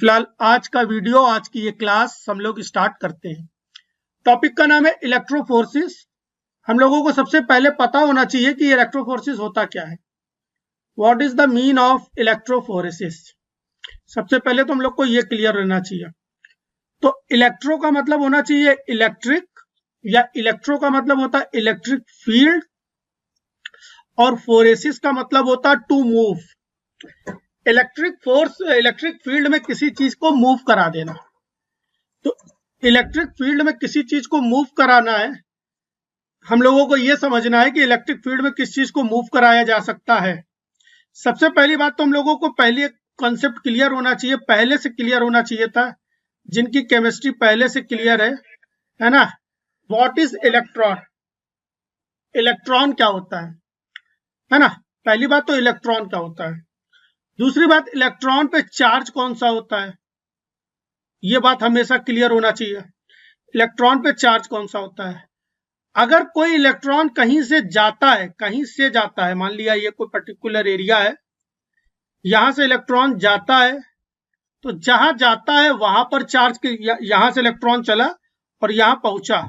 फिलहाल आज का वीडियो, आज की ये क्लास हम लोग स्टार्ट करते हैं। टॉपिक का नाम है इलेक्ट्रोफोर्सिस। हम लोगों को सबसे पहले पता होना चाहिए कि इलेक्ट्रोफोर्सिस होता क्या है। What is the mean of electrophoresis? सबसे पहले तो हम लोग को ये क्लियर रहना चाहिए। तो इलेक्ट्रो का मतलब होना चाहिए इलेक्ट्रिक, या इलेक्ट्रो का मतलब होता है इलेक्ट्रिक फील्ड, और फोरेसिस का मतलब होता है to move. Electric force, electric field में किसी चीज को मूव करा देना। तो इलेक्ट्रिक फील्ड में किसी चीज को मूव कराना है, हम लोगों को यह समझना है कि इलेक्ट्रिक फील्ड में किस चीज को मूव कराया जा सकता है। सबसे पहली बात तो हम लोगों को पहले कॉन्सेप्ट क्लियर होना चाहिए, पहले से क्लियर होना चाहिए था, जिनकी केमिस्ट्री पहले से क्लियर है ना। What is electron? इलेक्ट्रॉन क्या होता है ना। पहली बात तो इलेक्ट्रॉन क्या होता है। दूसरी बात, इलेक्ट्रॉन पे चार्ज कौन सा होता है, यह बात हमेशा क्लियर होना चाहिए। इलेक्ट्रॉन पे चार्ज कौन सा होता है। अगर कोई इलेक्ट्रॉन कहीं से जाता है, मान लिया ये कोई पर्टिकुलर एरिया है, यहां से इलेक्ट्रॉन जाता है, तो जहां जाता है वहां पर चार्ज, यहां से इलेक्ट्रॉन चला और यहां पहुंचा,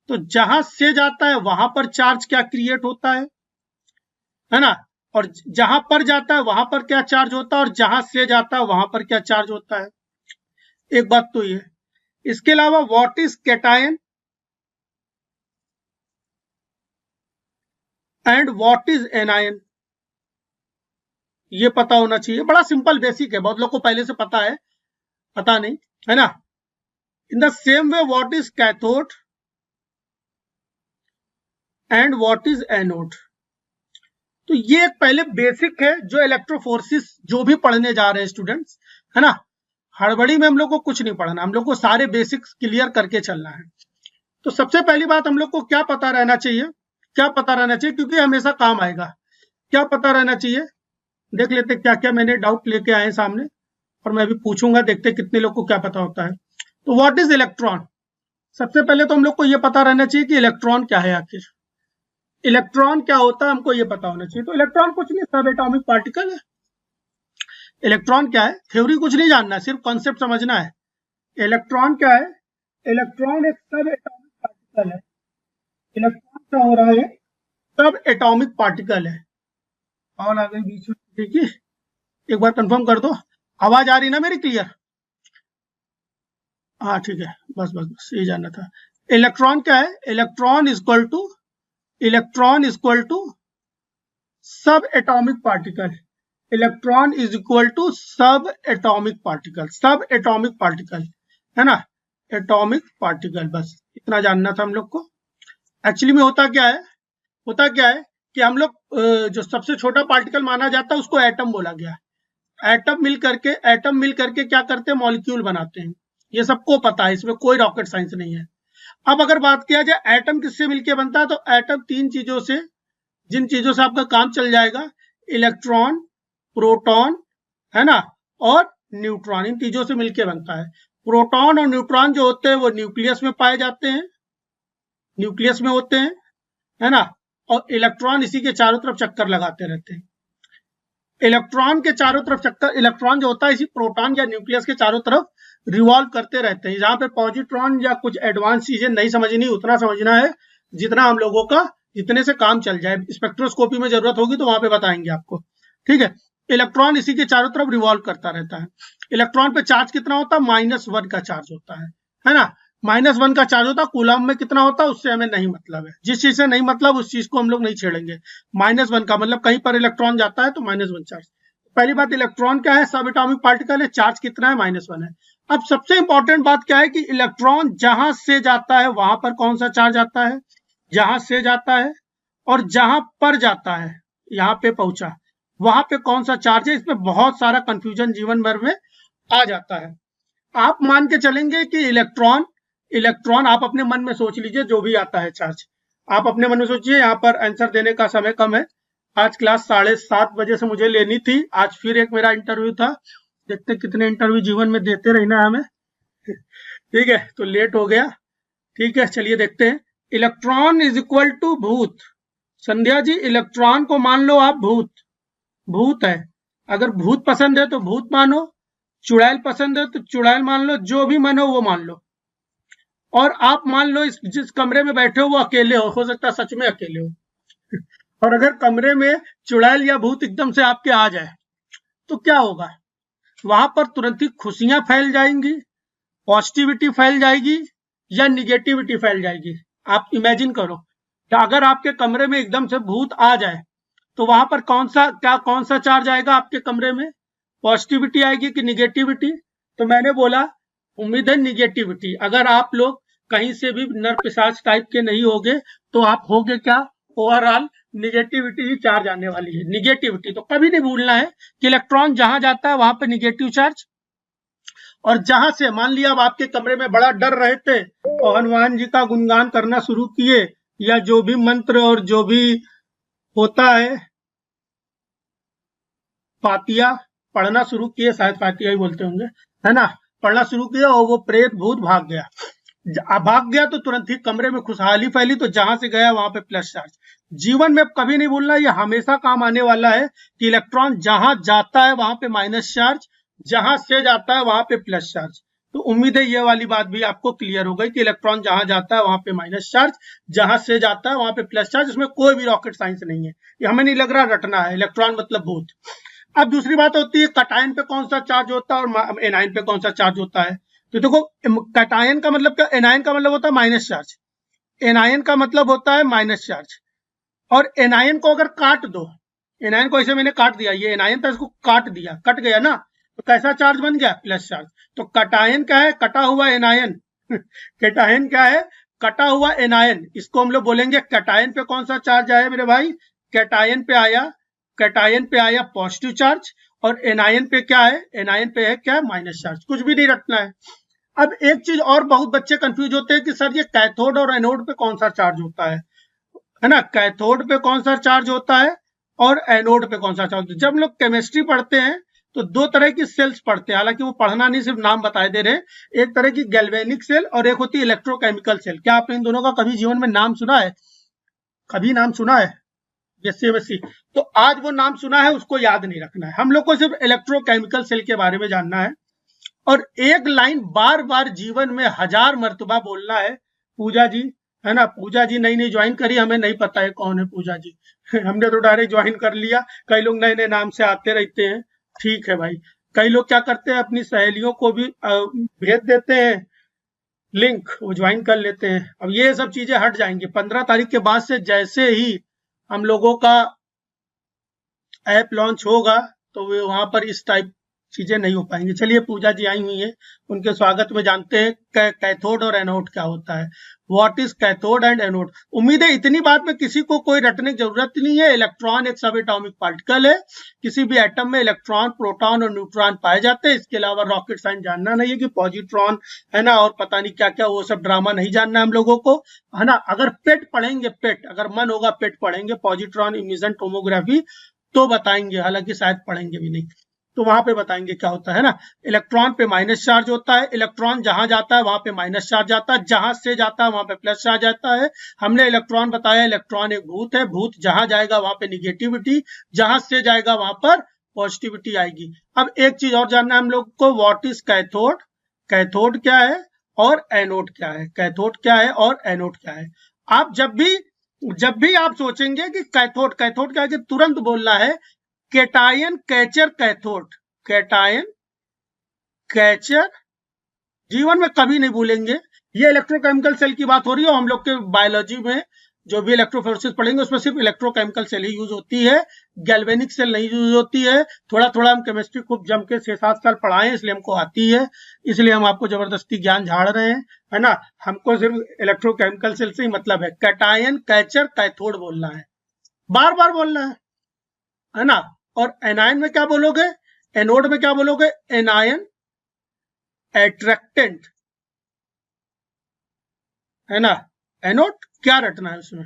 तो जहां से जाता है वहां पर चार्ज क्या क्रिएट होता है ना। और जहां पर जाता है वहां पर क्या चार्ज होता है, और जहां से जाता है वहां पर क्या चार्ज होता है। एक बात तो ये। इसके अलावा what is cation and what is anion, ये पता होना चाहिए। बड़ा सिंपल बेसिक है, बहुत लोग को पहले से पता है, पता नहीं है ना। इन the same way what is cathode and what is anode. तो ये एक पहले बेसिक है जो इलेक्ट्रोफोर्सिस जो भी पढ़ने जा रहे हैं स्टूडेंट्स, है ना। हड़बड़ी में हम लोग को कुछ नहीं पढ़ना, हम लोग को सारे बेसिक्स क्लियर करके चलना है। तो सबसे पहली बात हम लोग को क्या पता रहना चाहिए, क्योंकि हमेशा काम आएगा। क्या पता रहना चाहिए, देख लेते क्या क्या मैंने डाउट लेके आए सामने, और मैं भी पूछूंगा, देखते कितने लोग को क्या पता होता है। तो व्हाट इज इलेक्ट्रॉन? सबसे पहले तो हम लोग को यह पता रहना चाहिए कि इलेक्ट्रॉन क्या है। आखिर इलेक्ट्रॉन क्या होता है हमको ये पता होना चाहिए। तो इलेक्ट्रॉन कुछ नहीं, सब एटॉमिक पार्टिकल है। इलेक्ट्रॉन क्या है, थ्योरी कुछ नहीं जानना है, सिर्फ कॉन्सेप्ट समझना है। इलेक्ट्रॉन क्या है? इलेक्ट्रॉन एक सब एटॉमिक पार्टिकल है। इलेक्ट्रॉन क्या हो रहा है? सब एटॉमिक पार्टिकल है। और आगे बीच में, ठीक है, एक बार कंफर्म कर दो, आवाज आ रही ना मेरी क्लियर? हाँ ठीक है, बस ये जानना था। इलेक्ट्रॉन क्या है? Electron equal to sub atomic particle. Electron is equal to sub atomic particle, है ना। एटॉमिक पार्टिकल, बस इतना जानना था हम लोग को। एक्चुअली में होता क्या है कि हम लोग जो सबसे छोटा पार्टिकल माना जाता है उसको एटम बोला गया। एटम मिल करके क्या करते हैं, मॉलिक्यूल बनाते हैं। ये सबको पता है, इसमें कोई रॉकेट साइंस नहीं है। अब अगर बात किया जाए एटम किससे मिलके बनता है, तो एटम तीन चीजों से, जिन चीजों से आपका काम चल जाएगा, इलेक्ट्रॉन, प्रोटॉन, है ना, और न्यूट्रॉन, इन चीजों से मिलके बनता है। प्रोटॉन और न्यूट्रॉन जो होते हैं वो न्यूक्लियस में पाए जाते हैं, न्यूक्लियस में होते हैं, है ना। और इलेक्ट्रॉन इसी के चारों तरफ चक्कर लगाते रहते हैं। इलेक्ट्रॉन के चारों तरफ चक्कर, इलेक्ट्रॉन जो होता है इसी प्रोटॉन या न्यूक्लियस के चारों तरफ रिवॉल्व करते रहते हैं। जहां पे पॉजिट्रॉन या कुछ एडवांस चीजें नहीं समझनी, उतना समझना है जितना हम लोगों का, जितने से काम चल जाए। स्पेक्ट्रोस्कोपी में जरूरत होगी तो वहां पे बताएंगे आपको, ठीक है। इलेक्ट्रॉन इसी के चारों तरफ रिवॉल्व करता रहता है। इलेक्ट्रॉन पे चार्ज कितना होता है? -1 का चार्ज होता है ना। -1 का चार्ज होता है। कूलम में कितना होता है उससे हमें नहीं मतलब है। जिस चीज से नहीं मतलब उस चीज को हम लोग नहीं छेड़ेंगे। -1 का मतलब कहीं पर इलेक्ट्रॉन जाता है तो -1 चार्ज। पहली बात, इलेक्ट्रॉन क्या है? सब एटॉमिक पार्टिकल है। चार्ज कितना है? -1 है। अब सबसे इंपॉर्टेंट बात क्या है कि इलेक्ट्रॉन जहां से जाता है वहां पर कौन सा चार्ज आता है? जहां से जाता है, और जहां पर जाता है, यहां पे पहुंचा, वहां पे कौन सा चार्ज है? इसमें बहुत सारा कंफ्यूजन जीवन भर में आ जाता है। आप मान के चलेंगे कि इलेक्ट्रॉन आप अपने मन में सोच लीजिए, जो भी आता है चार्ज आप अपने मन में सोचिए। यहाँ पर आंसर देने का समय कम है। आज क्लास 7:30 बजे से मुझे लेनी थी। आज फिर एक मेरा इंटरव्यू था। देखते कितने इंटरव्यू जीवन में देते रहना हमें, ठीक है। तो लेट हो गया, ठीक है। चलिए देखते हैं। इलेक्ट्रॉन इज इक्वल टू भूत। संध्या जी, इलेक्ट्रॉन को मान लो आप भूत है। अगर भूत पसंद है तो भूत मानो, चुड़ैल पसंद है तो चुड़ैल मान लो, जो भी मन हो वो मान लो। और आप मान लो जिस कमरे में बैठे हो वो अकेले हो सकता है सच में अकेले हो। और अगर कमरे में चुड़ैल या भूत एकदम से आपके आ जाए तो क्या होगा? वहां पर तुरंत ही खुशियां फैल जाएंगी, पॉजिटिविटी फैल जाएगी, या निगेटिविटी फैल जाएगी। आप इमेजिन करो कि अगर आपके कमरे में एकदम से भूत आ जाए तो वहां पर कौन सा चार्ज आएगा आपके कमरे में? पॉजिटिविटी आएगी कि निगेटिविटी? तो मैंने बोला उम्मीद है निगेटिविटी। अगर आप लोग कहीं से भी नर पिशाच टाइप के नहीं होगे तो आप होगे क्या? ओवरऑल निगेटिविटी ही चार्ज आने वाली है। निगेटिविटी तो कभी नहीं भूलना है कि इलेक्ट्रॉन जहां जाता है वहां पे निगेटिव चार्ज, और जहां से मान लिया अब आपके कमरे में बड़ा डर रहे थे और हनुमान जी का गुणगान करना शुरू किए, या जो भी मंत्र और जो भी होता है फातिया पढ़ना शुरू किए, शायद फातिया ही बोलते होंगे, है ना, पढ़ना शुरू किया और वो प्रेत भूत भाग गया। भाग गया तो तुरंत ही कमरे में खुशहाली फैली, तो जहां से गया वहां पे प्लस चार्ज। जीवन में कभी नहीं भूलना, ये हमेशा काम आने वाला है कि इलेक्ट्रॉन जहां जाता है वहां पे माइनस चार्ज, जहां से जाता है वहां पे प्लस चार्ज। तो उम्मीद है ये वाली बात भी आपको क्लियर हो गई कि इलेक्ट्रॉन जहां जाता है वहां पे माइनस चार्ज, जहां से जाता है वहां पे प्लस चार्ज। इसमें कोई भी रॉकेट साइंस नहीं है, ये हमें नहीं लग रहा रटना है। इलेक्ट्रॉन मतलब भूत। अब दूसरी बात होती है कटायन पे कौन सा चार्ज होता है और एनायन पे कौन सा चार्ज होता है। तो देखो कटायन का मतलब क्या, एनायन का मतलब होता है माइनस चार्ज, एनायन का मतलब होता है माइनस चार्ज। और एनायन को अगर काट दो, एनायन को ऐसे मैंने काट दिया, ये एनायन था इसको काट दिया, कट गया ना, तो कैसा चार्ज बन गया? Plus charge. तो कटायन क्या है? कटा हुआ एनायन। कटायन क्या है? कटा हुआ एनायन। इसको हम लोग बोलेंगे कटायन पे कौन सा चार्ज आया मेरे भाई? कटायन पे आया पॉजिटिव चार्ज, और एनायन पे क्या है? एनायन पे है क्या? Minus charge. कुछ भी नहीं रखना है। अब एक चीज और बहुत बच्चे कंफ्यूज होते हैं कि सर ये कैथोड और एनोड पे कौन सा चार्ज होता है ना, कैथोड पे कौन सा चार्ज होता है और एनोड पे कौन सा चार्ज होता है। जब लोग केमिस्ट्री पढ़ते हैं तो दो तरह की सेल्स पढ़ते हैं, हालांकि वो पढ़ना नहीं सिर्फ नाम बताए दे रहे। एक तरह की गैल्वेनिक सेल और एक होती है इलेक्ट्रोकेमिकल सेल। क्या आपने इन दोनों का कभी जीवन में नाम सुना है? कभी नाम सुना है? एमएससी। तो आज वो नाम सुना है उसको याद नहीं रखना है, हम लोग को सिर्फ इलेक्ट्रोकेमिकल सेल के बारे में जानना है। और एक लाइन बार बार जीवन में 1000 मर्तबा बोलना है। पूजा जी, है ना, पूजा जी नई नई ज्वाइन करी, हमें नहीं पता है कौन है पूजा जी। हमने तो डायरेक्ट ज्वाइन कर लिया। कई लोग नए नए नाम से आते रहते हैं, ठीक है भाई। कई लोग क्या करते हैं, अपनी सहेलियों को भी भेज देते हैं लिंक, वो ज्वाइन कर लेते हैं। अब ये सब चीजें हट जाएंगी 15 तारीख के बाद से। जैसे ही हम लोगों का ऐप लॉन्च होगा तो वे वहां पर इस टाइप चीजें नहीं हो पाएंगी। चलिए पूजा जी आई हुई हैं, उनके स्वागत में जानते हैं कैथोड और एनोड क्या होता है। What is cathode and anode. उम्मीद है इतनी बात में किसी को कोई रटने की जरूरत नहीं है। इलेक्ट्रॉन एक सब एटॉमिक पार्टिकल है। किसी भी एटम में इलेक्ट्रॉन, प्रोटॉन और न्यूट्रॉन पाए जाते हैं। इसके अलावा रॉकेट साइंस जानना नहीं है कि पॉजिट्रॉन, है ना, और पता नहीं क्या क्या, वो सब ड्रामा नहीं जानना है हम लोगों को, है ना। अगर पेट पढ़ेंगे, पेट अगर मन होगा पेट पढ़ेंगे, पॉजिट्रॉन इमिशन टोमोग्राफी, तो बताएंगे, हालांकि शायद पढ़ेंगे भी नहीं, तो वहां पे बताएंगे क्या होता है ना। इलेक्ट्रॉन पे माइनस चार्ज होता है। इलेक्ट्रॉन जहां जाता है वहां पे माइनस चार्ज आता है, जहां से जाता है वहां पे प्लस चार्ज आता है। हमने इलेक्ट्रॉन बताया, इलेक्ट्रॉन एक भूत है। भूत जहां जाएगा वहां पे निगेटिविटी, जहां से जाएगा वहां पर पॉजिटिविटी आएगी। अब एक चीज और जानना है हम लोग को, व्हाट इज कैथोड। कैथोड क्या है और एनोड क्या है। कैथोड क्या है और एनोड क्या है। आप जब भी आप सोचेंगे कि कैथोड, कैथोड क्या है, कि तुरंत बोलना है cation catcher cathode. Cation catcher जीवन में कभी नहीं भूलेंगे। ये इलेक्ट्रोकेमिकल सेल की बात हो रही है। हम लोग के बायोलॉजी में जो भी इलेक्ट्रोफोरेसिस पढ़ेंगे उसमें सिर्फ इलेक्ट्रोकेमिकल सेल ही यूज होती है, गैल्वेनिक सेल नहीं यूज होती है। थोड़ा थोड़ा हम केमिस्ट्री खूब जम के 6-7 साल पढ़ाए, इसलिए हमको आती है, इसलिए हम आपको जबरदस्ती ज्ञान झाड़ रहे हैं, है ना। हमको सिर्फ इलेक्ट्रोकेमिकल सेल से ही मतलब है। कैटायन कैचर कैथोड बोलना है, बार बार बोलना है ना। और एनायन में क्या बोलोगे, एनोड में क्या बोलोगे, एनायन एट्रैक्टेंट, है ना। एनोड क्या रटना है उसमें।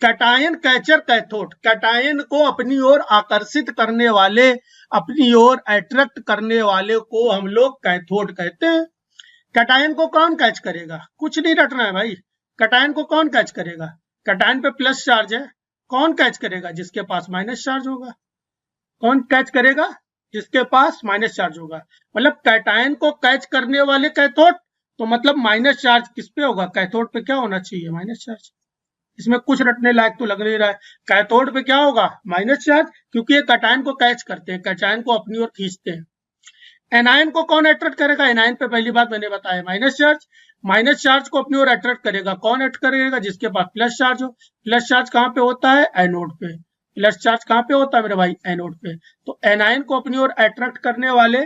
कैटायन कैचर कैथोड, कैटायन को अपनी ओर आकर्षित करने वाले, अपनी ओर अट्रैक्ट करने वाले को हम लोग कैथोड कहते हैं। कैटायन को कौन कैच करेगा, कुछ नहीं रटना है भाई। कैटायन को कौन कैच करेगा, कैटायन पे प्लस चार्ज है, कौन कैच करेगा, जिसके पास माइनस चार्ज होगा। कौन कैच करेगा, जिसके पास माइनस चार्ज होगा। मतलब कैटायन को कैच करने वाले कैथोड, तो मतलब माइनस चार्ज किस पे होगा, कैथोड पे क्या होना चाहिए, माइनस चार्ज। इसमें कुछ रटने लायक तो लग नहीं रहा है। कैथोड पे क्या होगा, माइनस चार्ज, क्योंकि ये कैटायन को कैच करते हैं, कैटायन को अपनी ओर खींचते हैं। एनायन को कौन अट्रैक्ट करेगा, एनायन पे पहली बात मैंने बताया माइनस चार्ज। माइनस चार्ज को अपनी ओर अट्रैक्ट करेगा, कौन अट्रैक्ट करेगा, जिसके पास प्लस चार्ज हो। प्लस चार्ज कहाँ पे होता है, एनोड पे। प्लस चार्ज कहाँ पे होता है मेरे भाई, एनोड पे। तो एनायन को अपनी ओर अट्रैक्ट करने वाले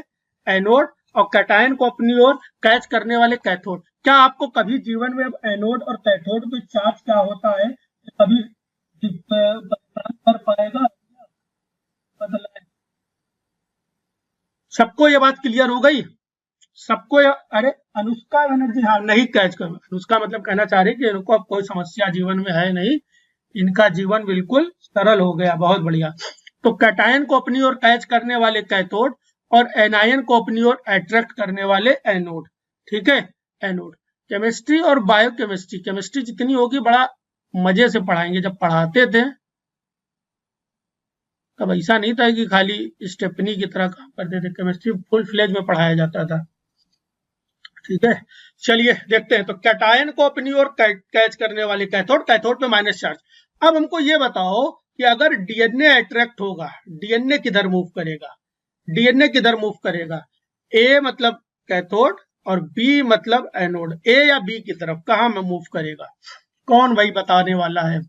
एनोड, और कैटायन को अपनी ओर कैच करने वाले कैथोड। क्या आपको कभी जीवन में अब एनोड और कैथोड पे चार्ज क्या होता है कभी कर पाएगा, बदला है। सबको ये बात क्लियर हो गई, सबको अरे अनुष्का बनर्जी, हाँ नहीं कैच कर, अनुष्का मतलब कहना चाह रही कि इनको अब कोई समस्या जीवन में है नहीं, इनका जीवन बिल्कुल सरल हो गया, बहुत बढ़िया। तो कैटायन को अपनी ओर कैच करने वाले कैथोड और एनायन को अपनी ओर अट्रैक्ट करने वाले एनोड, ठीक है, एनोड। केमिस्ट्री और बायोकेमिस्ट्री, केमिस्ट्री जितनी होगी बड़ा मजे से पढ़ाएंगे। जब पढ़ाते थे तब ऐसा नहीं था कि खाली स्टेपनी की तरह काम करते थे, केमिस्ट्री फुल फ्लेज में पढ़ाया जाता था, ठीक है। चलिए देखते हैं, तो कैटायन को अपनी ओर कैच करने वाले कैथोड, कैथोड पे माइनस चार्ज। अब हमको ये बताओ कि अगर डीएनए अट्रैक्ट होगा, डीएनए किधर मूव करेगा, डीएनए किधर मूव करेगा, ए मतलब कैथोड और बी मतलब एनोड, ए या बी की तरफ, कहां में मूव करेगा, कौन भाई बताने वाला है।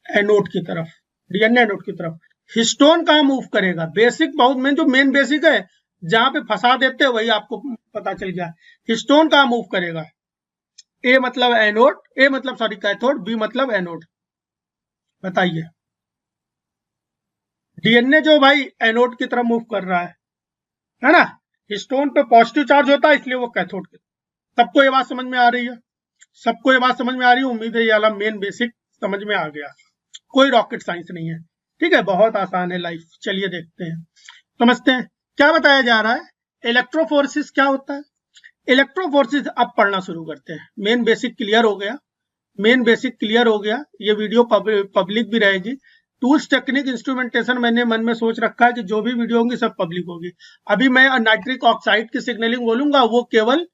एनोड की तरफ, डीएनए एनोड की तरफ। हिस्टोन कहां मूव करेगा, बेसिक बहुत में जो मेन बेसिक है, जहां पे फंसा देते हैं वही आपको पता चल गया। हिस्टोन कहां मूव करेगा, ए मतलब एनोड, ए मतलब सॉरी कैथोड, बी मतलब एनोड, बताइए। डीएनए जो भाई एनोड की तरफ मूव कर रहा है ना। हिस्टोन पे पॉजिटिव चार्ज होता है इसलिए वो कैथोड की। सबको ये बात समझ में आ रही है, सबको ये बात समझ में आ रही है, उम्मीद है ये वाला मेन बेसिक समझ में आ गया, कोई रॉकेट साइंस नहीं है, ठीक है, बहुत आसान है लाइफ। चलिए देखते हैं, समझते हैं क्या बताया जा रहा है। इलेक्ट्रोफोर्सिस क्या होता है, इलेक्ट्रोफोर्सिस अब पढ़ना शुरू करते हैं। मेन बेसिक क्लियर हो गया, मेन बेसिक क्लियर हो गया, ये वीडियो पब्लिक भी रहेगी। टूल्स टेक्निक इंस्ट्रूमेंटेशन मैंने मन में सोच रखा है कि जो भी वीडियो होंगी सब पब्लिक होगी। अभी मैं नाइट्रिक ऑक्साइड की सिग्नलिंग बोलूंगा, वो केवल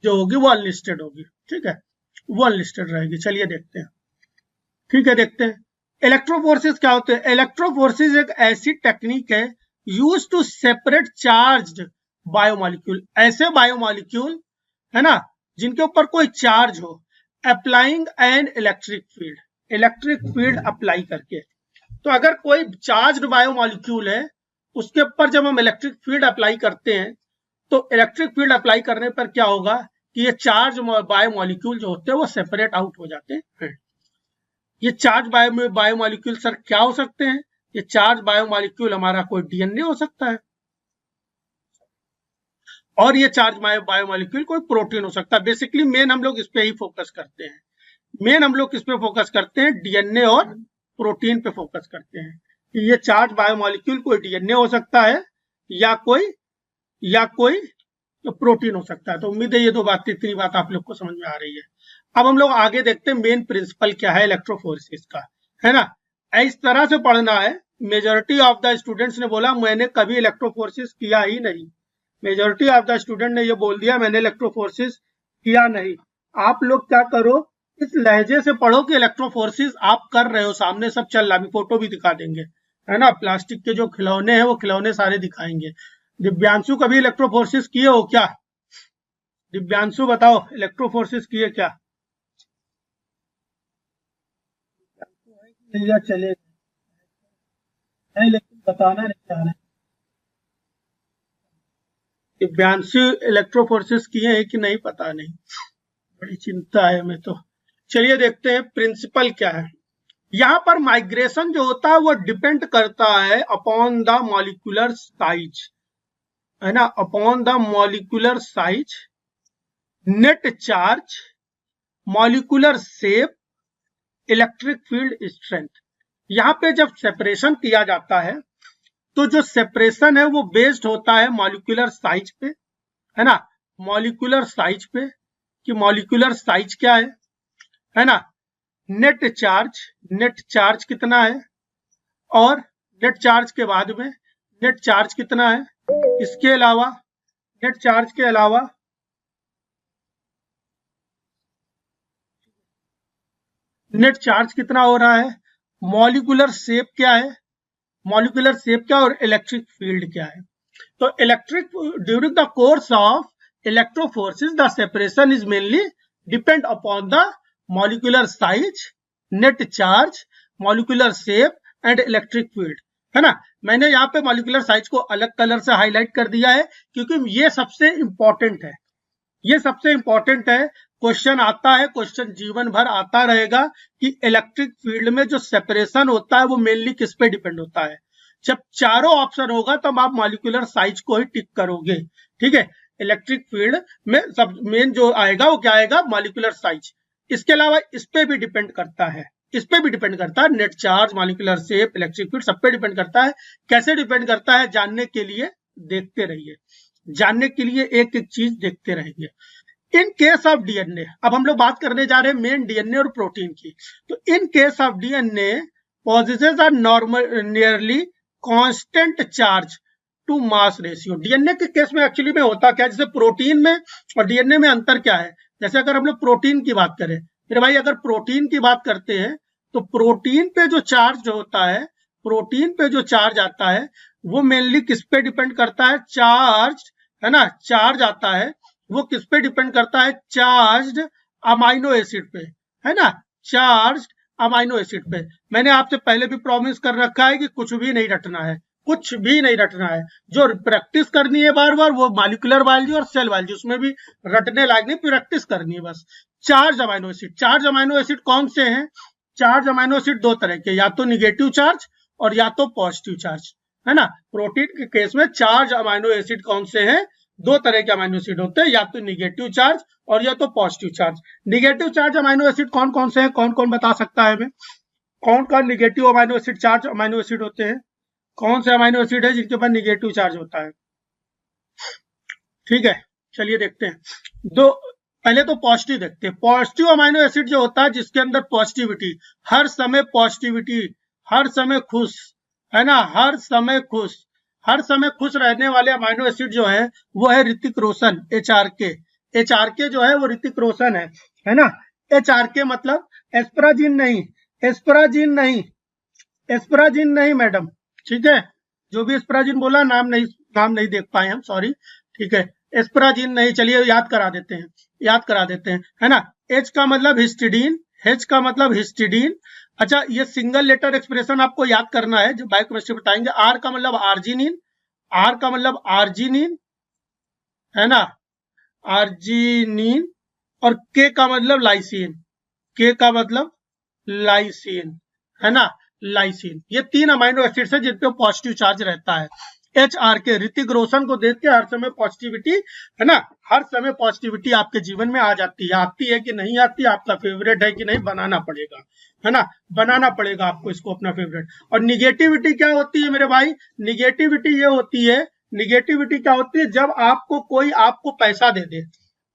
जो होगी वो अनलिस्टेड होगी, ठीक है, वो अनलिस्टेड रहेगी। चलिए देखते हैं, ठीक है, देखते हैं इलेक्ट्रोफोर्सेस क्या होते हैं। इलेक्ट्रोफोर्सेस एक ऐसी टेक्निक है use to separate charged biomolecule, ऐसे बायोमॉलिक्यूल है ना जिनके ऊपर कोई चार्ज हो, applying an electric field, electric field apply करके। तो अगर कोई चार्ज्ड बायोमॉलिक्यूल है उसके ऊपर जब हम इलेक्ट्रिक फील्ड अप्लाई करते हैं, तो इलेक्ट्रिक फील्ड अप्लाई करने पर क्या होगा कि ये चार्ज बायोमॉलिक्यूल जो होते हैं वो सेपरेट आउट हो जाते हैं। ये चार्ज बायोमॉलिक्यूल सर क्या हो सकते हैं, ये चार्ज बायोमॉलिक्यूल हमारा कोई डीएनए हो सकता है, और ये चार्ज बायोमॉलिक्यूल कोई प्रोटीन हो सकता है। बेसिकली मेन हम लोग इस पे ही फोकस करते हैं, मेन हम लोग किस पे फोकस करते हैं, डीएनए और प्रोटीन पे फोकस करते हैं कि ये चार्ज बायोमॉलिक्यूल कोई डीएनए हो सकता है या कोई तो प्रोटीन हो सकता है। तो उम्मीद है ये दो बात, इतनी बात आप लोग को समझ में आ रही है। अब हम लोग आगे देखते हैं मेन प्रिंसिपल क्या है इलेक्ट्रोफोर्सिस का, है ना। इस तरह से पढ़ना है। मेजोरिटी ऑफ द स्टूडेंट्स ने बोला मैंने कभी इलेक्ट्रोफोर्सिस किया ही नहीं, मेजोरिटी ऑफ द स्टूडेंट ने ये बोल दिया मैंने इलेक्ट्रोफोर्सिस किया नहीं। आप लोग क्या करो, इस लहजे से पढ़ो कि इलेक्ट्रोफोर्सिस आप कर रहे हो, सामने सब चल रहा, अभी फोटो भी दिखा देंगे, है ना, प्लास्टिक के जो खिलौने हैं वो खिलौने सारे दिखाएंगे। दिव्यांशु कभी इलेक्ट्रोफोर्सिस किए हो क्या, दिव्यांशु बताओ इलेक्ट्रोफोर्सिस किए क्या, या चले लेकिन बताना नहीं चाह रहे। दिव्यांशु इलेक्ट्रोफोर्सिस किए हैं कि नहीं पता नहीं, बड़ी चिंता है हमें तो। चलिए देखते हैं प्रिंसिपल क्या है। यहाँ पर माइग्रेशन जो होता है वो डिपेंड करता है अपॉन द मॉलिक्यूलर साइज, है ना, upon the molecular size, net charge, molecular shape, electric field strength. यहाँ पे जब सेपरेशन किया जाता है तो जो सेपरेशन है वो बेस्ड होता है मॉलिक्यूलर साइज पे, है ना, मॉलिक्यूलर साइज पे, कि मॉलिक्यूलर साइज क्या है, है ना। नेट चार्ज कितना है, और नेट चार्ज के बाद में नेट चार्ज कितना है, इसके अलावा नेट चार्ज के अलावा नेट चार्ज कितना हो रहा है, मॉलिक्यूलर शेप क्या है, मॉलिक्यूलर शेप क्या और इलेक्ट्रिक फील्ड क्या है। तो electric during the course of electrophoresis the separation is mainly depend upon the molecular size, net charge, molecular shape and electric field, है ना। मैंने यहाँ पे मॉलिक्यूलर साइज को अलग कलर से हाईलाइट कर दिया है क्योंकि ये सबसे इंपॉर्टेंट है, ये सबसे इंपॉर्टेंट है। क्वेश्चन आता है, क्वेश्चन जीवन भर आता रहेगा कि इलेक्ट्रिक फील्ड में जो सेपरेशन होता है वो मेनली किस पे डिपेंड होता है। जब चारों ऑप्शन होगा तब आप मॉलिक्यूलर साइज को ही टिक करोगे, ठीक है। इलेक्ट्रिक फील्ड में सब मेन जो आएगा वो क्या आएगा, मॉलिक्यूलर साइज। इसके अलावा इस पे भी डिपेंड करता है, इस पे भी डिपेंड करता है, net charge, molecular shape, electric field, सब पे डिपेंड करता है। कैसे डिपेंड करता है जानने के लिए देखते रहिए, जानने के लिए एक एक चीज देखते रहेंगे। इन केस ऑफ डीएनए, अब हम लोग बात करने जा रहे हैं मेन डीएनए और प्रोटीन की। तो in case of DNA positive are normal nearly constant charge to mass ratio. DNA के केस में एक्चुअली में होता क्या है, जैसे प्रोटीन में और डीएनए में अंतर क्या है। जैसे अगर हम लोग प्रोटीन की बात करें, मेरे भाई अगर प्रोटीन की बात करते हैं तो प्रोटीन पे जो चार्ज होता है, प्रोटीन पे जो चार्ज आता है वो मेनली किस पे डिपेंड करता है, चार्ज, है ना, चार्ज आता है वो किस पे डिपेंड करता है, चार्ज्ड अमाइनो एसिड पे, है ना, चार्ज्ड अमाइनो एसिड पे। मैंने आपसे पहले भी प्रॉमिस कर रखा है कि कुछ भी नहीं रटना है, कुछ भी नहीं रटना है। जो प्रैक्टिस करनी है बार बार वो मॉलिक्यूलर बायोलॉजी और सेल बायोलॉजी, उसमें भी रटने लायक नहीं, प्रैक्टिस करनी है बस। Charge amino acid, charge amino acid कौन से हैं, चार्ज अमाइनो एसिड दो तरह के, या तो निगेटिव चार्ज और या तो पॉजिटिव चार्ज, है ना। प्रोटीन के केस में चार्ज अमाइनो एसिड कौन से हैं, दो तरह के अमाइनो एसिड होते हैं, या तो निगेटिव चार्ज और या तो positive charge. Negative charge amino acid कौन कौन से हैं, कौन कौन बता सकता है हमें, कौन कौन negative amino acid charge amino acid होते हैं, कौन से अमाइनो एसिड है जिनके ऊपर निगेटिव चार्ज होता है। ठीक है, चलिए देखते हैं। दो पहले तो पॉजिटिव देखते हैं। पॉजिटिव अमाइनो एसिड जो होता है जिसके अंदर पॉजिटिविटी, हर समय पॉजिटिविटी, हर समय खुश, है ना, हर समय खुश, हर समय खुश रहने वाले अमाइनो एसिड जो है वो है ऋतिक रोशन, एचआरके। एचआरके जो है वो ऋतिक रोशन है ना। एचआरके मतलब एस्पराजिन नहीं, एस्पराजिन नहीं, एस्पराजिन नहीं मैडम, ठीक है। जो भी एस्पराजिन बोला नाम नहीं देख पाए हम, सॉरी, ठीक है। एस्पराजिन नहीं, चलिए याद करा देते हैं, याद करा देते हैं, है ना। एच का मतलब हिस्टिडीन, एच का मतलब हिस्टिडीन। अच्छा, ये सिंगल लेटर एक्सप्रेशन आपको याद करना है जो बायोकेमिस्ट्री बताएंगे। आर का मतलब आर्जिनिन, आर का मतलब आर्जिनिन, है ना, आर्जिनिन। और के का मतलब लाइसिन, के का मतलब लाइसिन, है ना, लाइसिन। ये तीन अमाइनो एसिड्स है जिन पे पॉजिटिव चार्ज रहता है। एच आर के, ऋतिक रोशन को देख के हर समय पॉजिटिविटी, है ना, हर समय पॉजिटिविटी आपके जीवन में आ जाती है। आती है कि नहीं आती, आपका फेवरेट है कि नहीं, बनाना पड़ेगा, है ना, बनाना पड़ेगा आपको इसको अपना फेवरेट। और निगेटिविटी क्या होती है मेरे भाई, निगेटिविटी ये होती है, निगेटिविटी क्या होती है, जब आपको कोई आपको पैसा दे दे,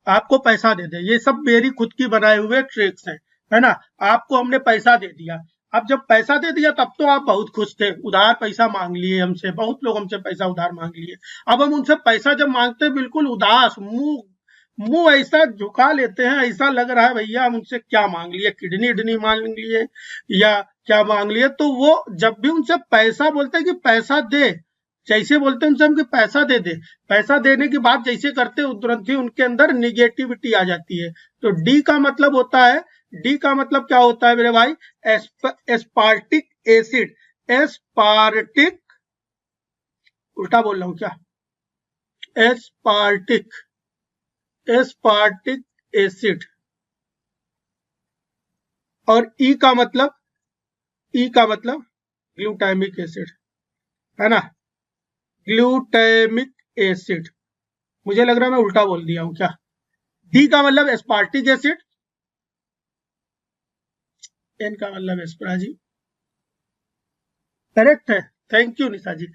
आपको पैसा दे दे, ये सब मेरी खुद की बनाए हुए ट्रिक्स हैं, है ना। आपको हमने पैसा दे दिया, अब जब पैसा दे दिया तब तो आप बहुत खुश थे, उधार पैसा मांग लिए हमसे, बहुत लोग हमसे पैसा उधार मांग लिए। अब हम उनसे पैसा जब मांगते बिल्कुल उदास, मुंह ऐसा झुका लेते हैं, ऐसा लग रहा है भैया हम उनसे क्या मांग लिए, किडनी इडनी मांग लिए या क्या मांग लिए। तो वो जब भी उनसे पैसा बोलते हैं कि पैसा दे, जैसे बोलते हैं उनसे हम कि पैसा दे दे, पैसा देने की बात जैसे करते हैं तुरंत ही उनके अंदर निगेटिविटी आ जाती है। तो डी का मतलब होता है, डी का मतलब क्या होता है मेरे भाई, एस्पार्टिक एसिड, एस्पार्टिक, उल्टा बोल रहा हूं क्या, एस्पार्टिक, एस्पार्टिक एसिड। और ई का मतलब, ई का मतलब ग्लूटामिक एसिड, है ना, ग्लूटामिक एसिड। मुझे लग रहा है मैं उल्टा बोल दिया हूं क्या। डी का मतलब एस्पार्टिक एसिड, एन का मतलब एस्पराजिन, करेक्ट है। Thank you Nisha ji,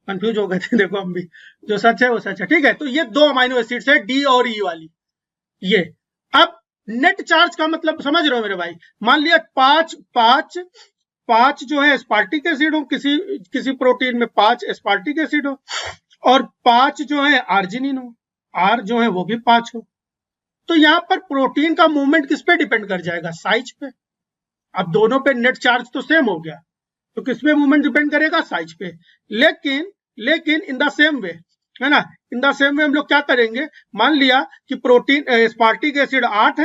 confuse हो गए थे, देखो हम भी, जो सच है वो सच है, ठीक है। तो ये दो अमाइनो एसिड्स है, डी और ई वाली, ये। अब नेट चार्ज का मतलब समझ रहे हो मेरे भाई, मान लिया पांच पांच पांच जो है एस्पार्टिक एसिड हो, किसी किसी प्रोटीन में 5 एस्पार्टिक एसिड हो, और 5 जो है आर्जिनिन हो, आर जो है वो भी 5 हो, तो यहाँ पर प्रोटीन का मूवमेंट किस पे डिपेंड कर जाएगा? साइज पे। अब दोनों पे नेट चार्ज तो सेम हो गया, तो किस पे मूवमेंट डिपेंड करेगा? साइज पे। लेकिन लेकिन इन द सेम वे, है ना, इन द सेम वे हम लोग क्या करेंगे, मान लिया कि प्रोटीन एस्पार्टिक एसिड 8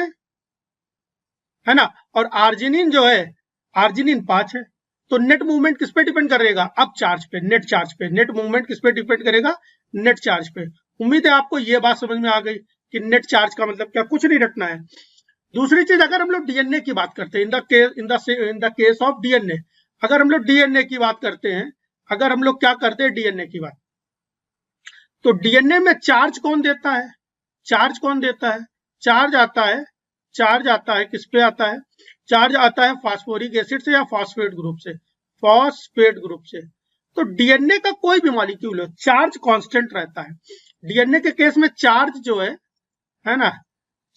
है ना, और आर्जिनिन जो है, आर्जिनिन 5 है, तो नेट मूवमेंट किस पे डिपेंड करेगा? अब चार्ज पे, नेट चार्ज पे। नेट मूवमेंट किस पे डिपेंड करेगा? नेट चार्ज पे। उम्मीद है आपको ये बात समझ में आ गई कि नेट चार्ज का मतलब क्या, कुछ नहीं रटना है। दूसरी चीज, अगर हम लोग डीएनए की बात करते हैं, in the case of DNA, अगर हम लोग डीएनए की बात करते हैं, अगर हम लोग क्या करते हैं डीएनए की बात, तो डीएनए में चार्ज कौन देता है? चार्ज कौन देता है? चार्ज आता है, चार्ज आता है किस पे आता है? चार्ज आता है फास्फोरिक एसिड से या फास्फेट ग्रुप से, फास्फेट ग्रुप से। तो डीएनए का कोई भी मॉलिक्यूल हो, चार्ज कांस्टेंट रहता है। डीएनए के केस में चार्ज जो है ना,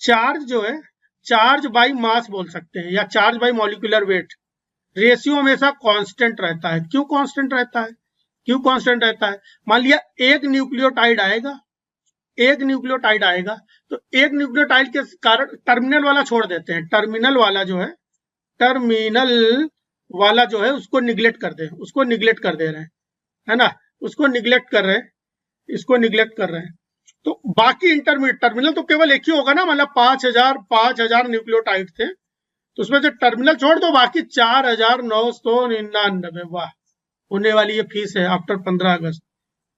चार्ज जो है, चार्ज बाई मास बोल सकते हैं, या charge by molecular weight, ratio हमेशा कांस्टेंट रहता है। क्यों कांस्टेंट रहता है? क्यों कांस्टेंट रहता है? मान लिया एक न्यूक्लियोटाइड आएगा, एक न्यूक्लियोटाइड आएगा, तो एक न्यूक्लियोटाइड के कारण टर्मिनल वाला छोड़ देते हैं, टर्मिनल वाला जो है, टर्मिनल वाला जो है उसको निग्लेक्ट कर दे, उसको निग्लेक्ट कर दे रहे हैं, है ना, उसको निग्लेक्ट कर रहे हैं, इसको निग्लेक्ट कर रहे हैं। तो बाकी इंटरमीडिएट, टर्मिनल तो केवल एक ही होगा ना, मतलब 5,000 न्यूक्लियोटाइड थे, तो उसमें से टर्मिनल छोड़ दो, बाकी 4,999। वाह, होने वाली ये फीस है आफ्टर 15 अगस्त,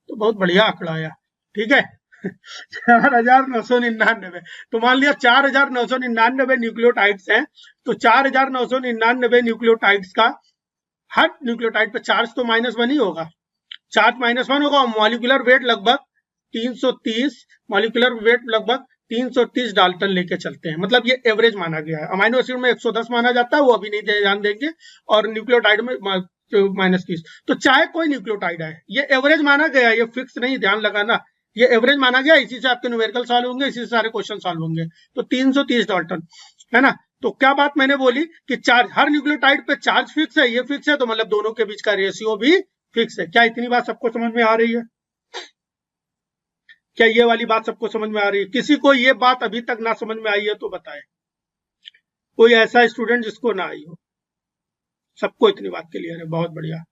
तो बहुत बढ़िया आंकड़ा आया। ठीक है 4,999। तो मान लिया 4,999 न्यूक्लियोटाइड्स हैं, तो 4,999 न्यूक्लियोटाइड्स का हर न्यूक्लियोटाइड पे चार्ज तो -1 ही होगा, चार्ज -1 होगा, मॉलिक्यूलर वेट लगभग 330, मॉलिक्यूलर वेट लगभग 330 डाल्टन लेके चलते हैं, मतलब ये एवरेज माना गया है। अमाइनो एसिड में 110 माना जाता है, वो अभी नहीं ध्यान देंगे, और न्यूक्लियोटाइड में -30। तो चाहे कोई न्यूक्लियोटाइड है, ये एवरेज माना गया, ये फिक्स नहीं, ध्यान लगाना, ये एवरेज माना गया, इसी से आपके न्यूमेरिकल सॉल्व होंगे, इसी से सारे क्वेश्चन सॉल्व होंगे। तो 330 डाल्टन, है ना। तो क्या बात मैंने बोली कि चार्ज, हर न्यूक्लियोटाइड पे चार्ज फिक्स है, ये फिक्स है, तो मतलब दोनों के बीच का रेशियो भी फिक्स है। क्या इतनी बात सबको समझ में आ रही है? क्या ये वाली बात सबको समझ में आ रही है? किसी को ये बात अभी तक ना समझ में आई है तो बताए, कोई ऐसा स्टूडेंट जिसको ना आई हो? सबको इतनी बात क्लियर है, बहुत बढ़िया।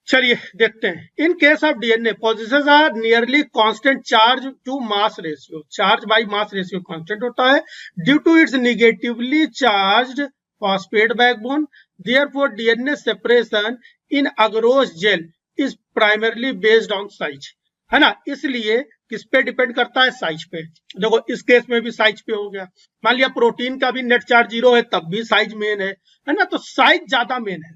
चलिए देखते हैं। In case of DNA possesses are nearly constant charge to mass ratio, charge by mass ratio constant होता है due to its negatively charged phosphate backbone. Therefore DNA separation in agarose gel is primarily based on size, है ना। इसलिए किस पे depend करता है? Size पे। देखो इस केस में भी साइज पे हो गया, मान लिया प्रोटीन का भी नेट चार्ज 0 है, तब भी साइज मेन है ना, तो साइज ज्यादा मेन है,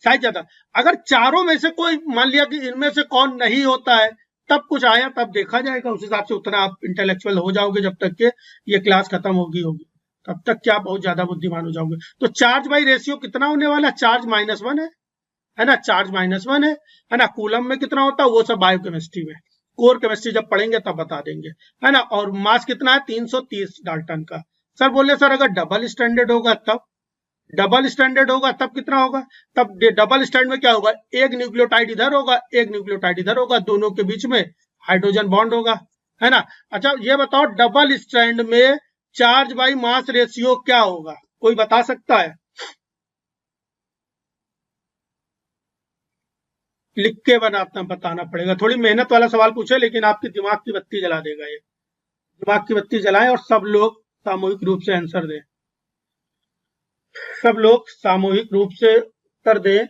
साइज ज्यादा। अगर चारों में से कोई, मान लिया कि इनमें से कौन नहीं होता है, तब कुछ आया, तब देखा जाएगा, उस हिसाब से उतना आप इंटेलेक्चुअल हो जाओगे जब तक के ये क्लास खत्म होगी, तब तक क्या बहुत ज्यादा बुद्धिमान हो जाओगे। तो चार्ज बाई रेशियो कितना होने वाला? चार्ज -1 है ना, चार्ज -1 है ना। कूलम में कितना होता है वो सब बायोकेमिस्ट्री में, कोर केमिस्ट्री जब पढ़ेंगे तब बता देंगे, है ना। और मास कितना है? 330 डाल्टन का। सर बोले सर अगर डबल स्टैंडर्ड होगा तब, डबल स्टैंडर्ड होगा तब कितना होगा? तब डबल स्टैंड में क्या होगा? एक न्यूक्लियोटाइड इधर होगा, एक न्यूक्लियोटाइड इधर होगा, दोनों के बीच में हाइड्रोजन बॉन्ड होगा, है ना। अच्छा ये बताओ डबल स्टैंड में चार्ज बाई मास रेशियो क्या होगा? कोई बता सकता है? लिख के बताना पड़ेगा, थोड़ी मेहनत वाला सवाल पूछे, लेकिन आपकी दिमाग की बत्ती जला देगा ये। दिमाग की बत्ती जलाएं और सब लोग सामूहिक रूप से आंसर दें, सब लोग सामूहिक रूप से उत्तर दें।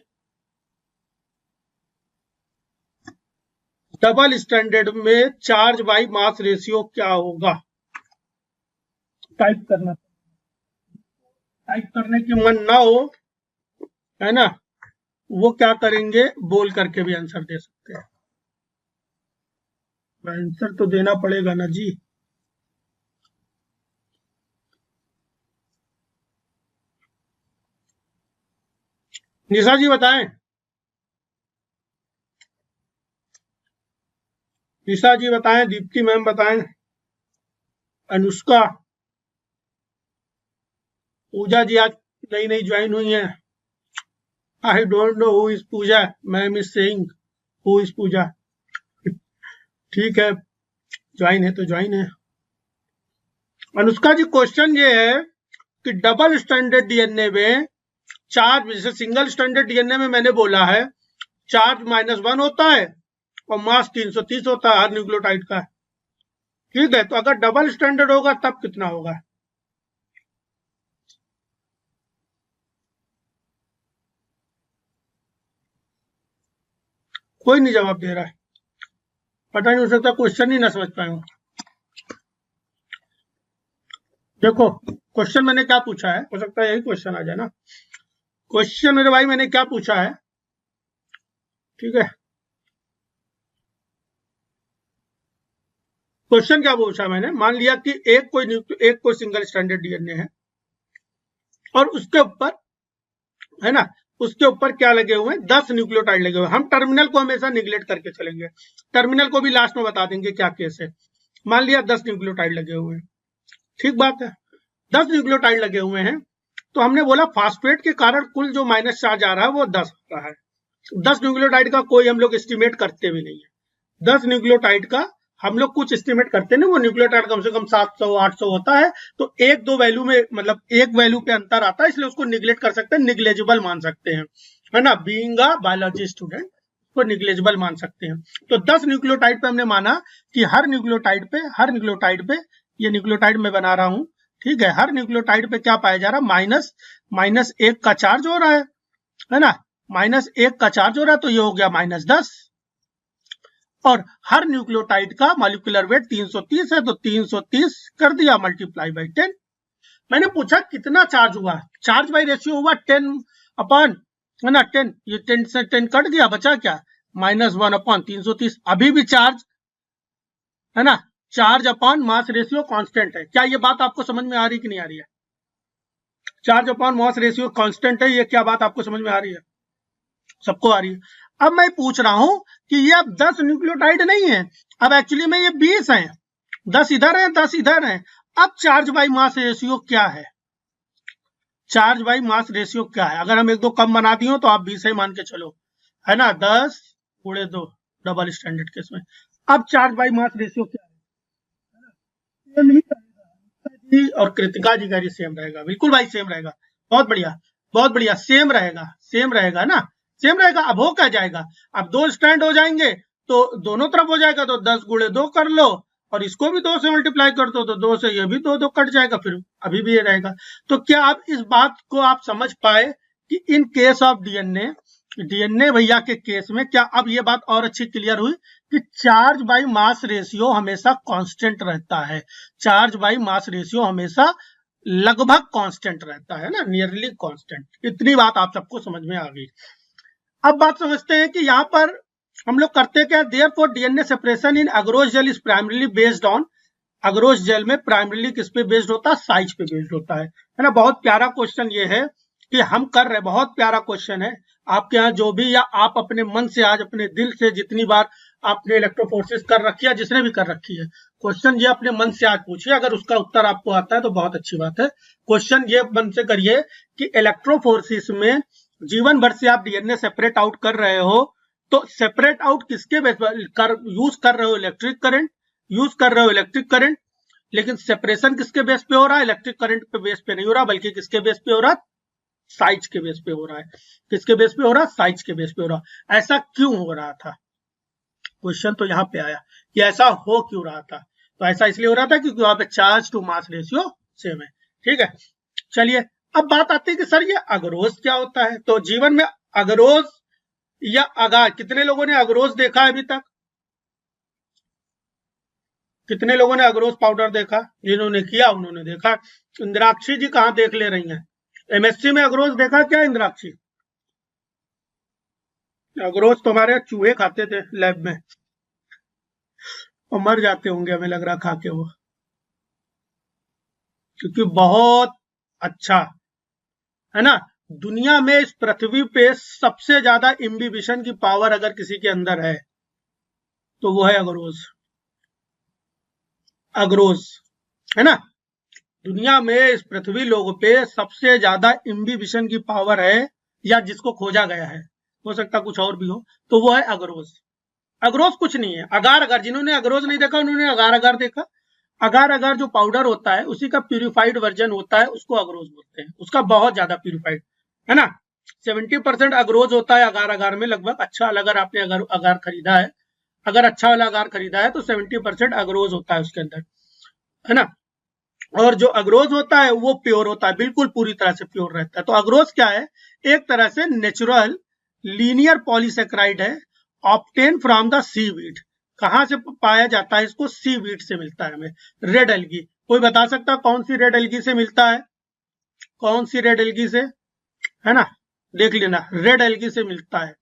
डबल स्टैंडर्ड में चार्ज बाई मास रेशियो क्या होगा? टाइप करना, टाइप करने की मन ना हो, है ना, वो क्या करेंगे, बोल करके भी आंसर दे सकते हैं। आंसर तो देना पड़ेगा ना जी। निशा जी बताएं, निशा जी बताएं, दीप्ति मैम बताएं, अनुष्का, पूजा जी आज नई नई ज्वाइन हुई है। I don't know who is Pooja, ma'am is saying who is Pooja. ठीक है, ज्वाइन है तो ज्वाइन है। अनुष्का जी, क्वेश्चन ये है कि डबल स्टैंडर्ड डीएनए में चार्ज, जैसे सिंगल स्टैंडर्ड डीएनए में मैंने बोला है चार्ज -1 होता है और मास 330 होता है हर न्यूक्लियोटाइड का। ठीक है, तो अगर डबल स्टैंडर्ड होगा तब कितना होगा? कोई नहीं जवाब दे रहा है, पता नहीं, हो सकता क्वेश्चन ही ना समझ पाए हूं। देखो क्वेश्चन मैंने क्या पूछा है, हो सकता है यही क्वेश्चन आ जाए ना। क्वेश्चन मेरे भाई मैंने क्या पूछा है, ठीक है, क्वेश्चन क्या पूछा मैंने, मान लिया कि एक कोई सिंगल स्टैंडर्ड डीएनए है और उसके ऊपर, है ना, उसके ऊपर क्या लगे हुए हैं, 10 न्यूक्लियोटाइड लगे हुए हैं। हम टर्मिनल को हमेशा निगलेक्ट करके चलेंगे, टर्मिनल को भी लास्ट में बता देंगे क्या केस है। मान लिया 10 न्यूक्लियोटाइड लगे हुए हैं, ठीक बात है, 10 न्यूक्लियोटाइड लगे हुए हैं, तो हमने बोला फास्फेट के कारण कुल जो माइनस चार्ज आ रहा है वो 10 आ रहा है। 10 न्यूक्लियोटाइड का कोई हम लोग एस्टिमेट करते भी नहीं है। 10 न्यूक्लियोटाइड का हम लोग कुछ एस्टिमेट करते नहीं, वो न्यूक्लियोटाइड कम से कम 700-800 होता है, तो एक दो वैल्यू में, मतलब एक वैल्यू पे अंतर आता है, इसलिए उसको निगलेक्ट कर सकते हैं, निग्लेजिबल मान सकते हैं, है ना, बीइंग अ बायोलॉजी स्टूडेंट को निग्लेजिबल मान सकते हैं। तो 10 न्यूक्लियोटाइड पे हमने माना कि हर न्यूक्लियोटाइड पे ये न्यूक्लियोटाइड मैं बना रहा हूं, ठीक है, हर न्यूक्लियोटाइड पे क्या पाया जा रहा है, -1 का चार्ज हो रहा है ना, -1 का चार्ज हो रहा है, तो ये हो गया -10, और हर न्यूक्लियोटाइड का मॉलिक्यूलर वेट 330 है, तो 330 कर दिया मल्टीप्लाई बाई 10। मैंने पूछा कितना चार्ज हुआ, चार्ज बाई रेशियो हुआ 10 अपॉन, है ना, 10, ये 10 से 10 कट गया, बचा क्या, -1 अपॉन 330। अभी भी चार्ज, है ना, charge upon mass ratio constant है। क्या ये बात आपको समझ में आ रही कि नहीं आ रही है? Charge upon mass ratio constant है, ये क्या बात आपको समझ में आ रही है? सबको आ रही है। अब मैं पूछ रहा हूं कि ये अब 10 न्यूक्लियोटाइड नहीं है, अब एक्चुअली में ये 20 है, 10 इधर है 10 इधर है। अब चार्ज बाई मास रेशियो क्या है, चार्ज बाई मास रेशियो क्या है? अगर हम एक दो कम बना दिए तो आप 20 ही मान के चलो, है ना, 10 × 2 डबल स्टैंडर्ड केस में। अब चार्ज बाई मास रेशियो क्या है, नहीं जी, और कृतिका जी का भी सेम रहेगा, बिल्कुल भाई सेम रहेगा, बहुत बढ़िया, बहुत बढ़िया, सेम रहेगा, सेम रहेगा ना, सेम रहेगा। अब हो क्या जाएगा, अब 2 स्टैंड हो जाएंगे तो दोनों तरफ हो जाएगा, तो 10 × 2 कर लो, और इसको भी 2 से मल्टीप्लाई कर दो, तो 2 से ये भी 2 कट जाएगा, फिर अभी भी ये रहेगा। तो क्या आप इस बात को आप समझ पाए कि इन केस ऑफ डीएनए भैया के केस में, क्या अब ये बात और अच्छी क्लियर हुई कि चार्ज बाई मास रेशियो हमेशा कांस्टेंट रहता है, चार्ज बाई मास रेशियो हमेशा लगभग कांस्टेंट रहता है ना, नियरली कांस्टेंट। इतनी बात आप सबको समझ में आ गई। अब बात समझते हैं कि यहाँ पर हम लोग करते क्या, therefore DNA separation in agarose gel is primarily based on, agarose gel में प्राइमरीली किस पे बेस्ड होता है, साइज पे बेस्ड होता है ना। बहुत प्यारा क्वेश्चन ये है कि हम कर रहे, बहुत प्यारा क्वेश्चन है आपके यहाँ जो भी, या आप अपने मन से आज अपने दिल से जितनी बार आपने इलेक्ट्रोफोर्सिस कर रखी है, जिसने भी कर रखी है, क्वेश्चन ये अपने मन से आज पूछिए, अगर उसका उत्तर आपको आता है तो बहुत अच्छी बात है। क्वेश्चन ये मन से करिए कि इलेक्ट्रोफोर्सिस में जीवन भर से आप डीएनए सेपरेट आउट कर रहे हो, तो सेपरेट आउट किसके बेस पर यूज कर रहे हो, इलेक्ट्रिक करंट यूज कर रहे हो, इलेक्ट्रिक करंट, लेकिन सेपरेशन किसके बेस पे हो रहा है, इलेक्ट्रिक करंट पे बेस पे नहीं हो रहा, बल्कि किसके बेस पे हो रहा है, साइज के बेस पे हो रहा है। किसके बेस पे हो रहा है, साइज के बेस पे हो रहा है। ऐसा क्यों हो रहा था, क्वेश्चन तो यहाँ पे आया कि ऐसा हो क्यों रहा था, तो ऐसा इसलिए हो रहा था क्योंकि वहां पे charge to mass ratio same है। ठीक है, चलिए अब बात आती है कि सर ये अगरोज क्या होता है। तो जीवन में अगरोज या अगार, कितने लोगों ने अगरोज देखा है अभी तक, कितने लोगों ने अगरोज पाउडर देखा, जिन्होंने किया उन्होंने देखा। इंद्राक्षी जी कहाँ देख ले रही हैं, एमएससी में अगरोज देखा क्या इंद्राक्षी? अगरोज तो हमारे चूहे खाते थे लैब में, और मर जाते होंगे हमें लग रहा खा के वो, क्योंकि बहुत अच्छा है ना। दुनिया में इस पृथ्वी पे सबसे ज्यादा इम्बिबिशन की पावर अगर किसी के अंदर है तो वो है अगरोज, अगरोज, है ना। दुनिया में इस पृथ्वी लोक पे सबसे ज्यादा इम्बिबिशन की पावर है, या जिसको खोजा गया है, हो सकता कुछ और भी हो, तो वो है अगरोज। अगरोज कुछ नहीं है, अगार अगार, जिन्होंने अगरोज नहीं देखा उन्होंने अगार अगार देखा। अगार अगार जो पाउडर होता है उसी का प्यूरिफाइड वर्जन होता है, उसको अगरोज बोलते हैं, उसका बहुत ज्यादा प्यूरिफाइड, है ना। 70% अगरोज होता है अगार अगार में लगभग। अच्छा अगर आपने अगार खरीदा है, अगर अच्छा वाला अगार खरीदा है तो 70% अगरोज होता है उसके अंदर, है ना। और जो अगरोज होता है वो प्योर होता है, बिल्कुल पूरी तरह से प्योर रहता है। तो अगरोज क्या है, एक तरह से नेचुरल लीनियर पॉलीसेक्राइड है, obtain from the seaweed. कहां से पाया जाता है इसको, सी वीड से मिलता है हमें। रेड एल्गी, कोई बता सकता है कौन सी रेड एल्गी से मिलता है, कौन सी रेड एल्गी से, है ना, देख लेना, रेड एल्गी से मिलता है,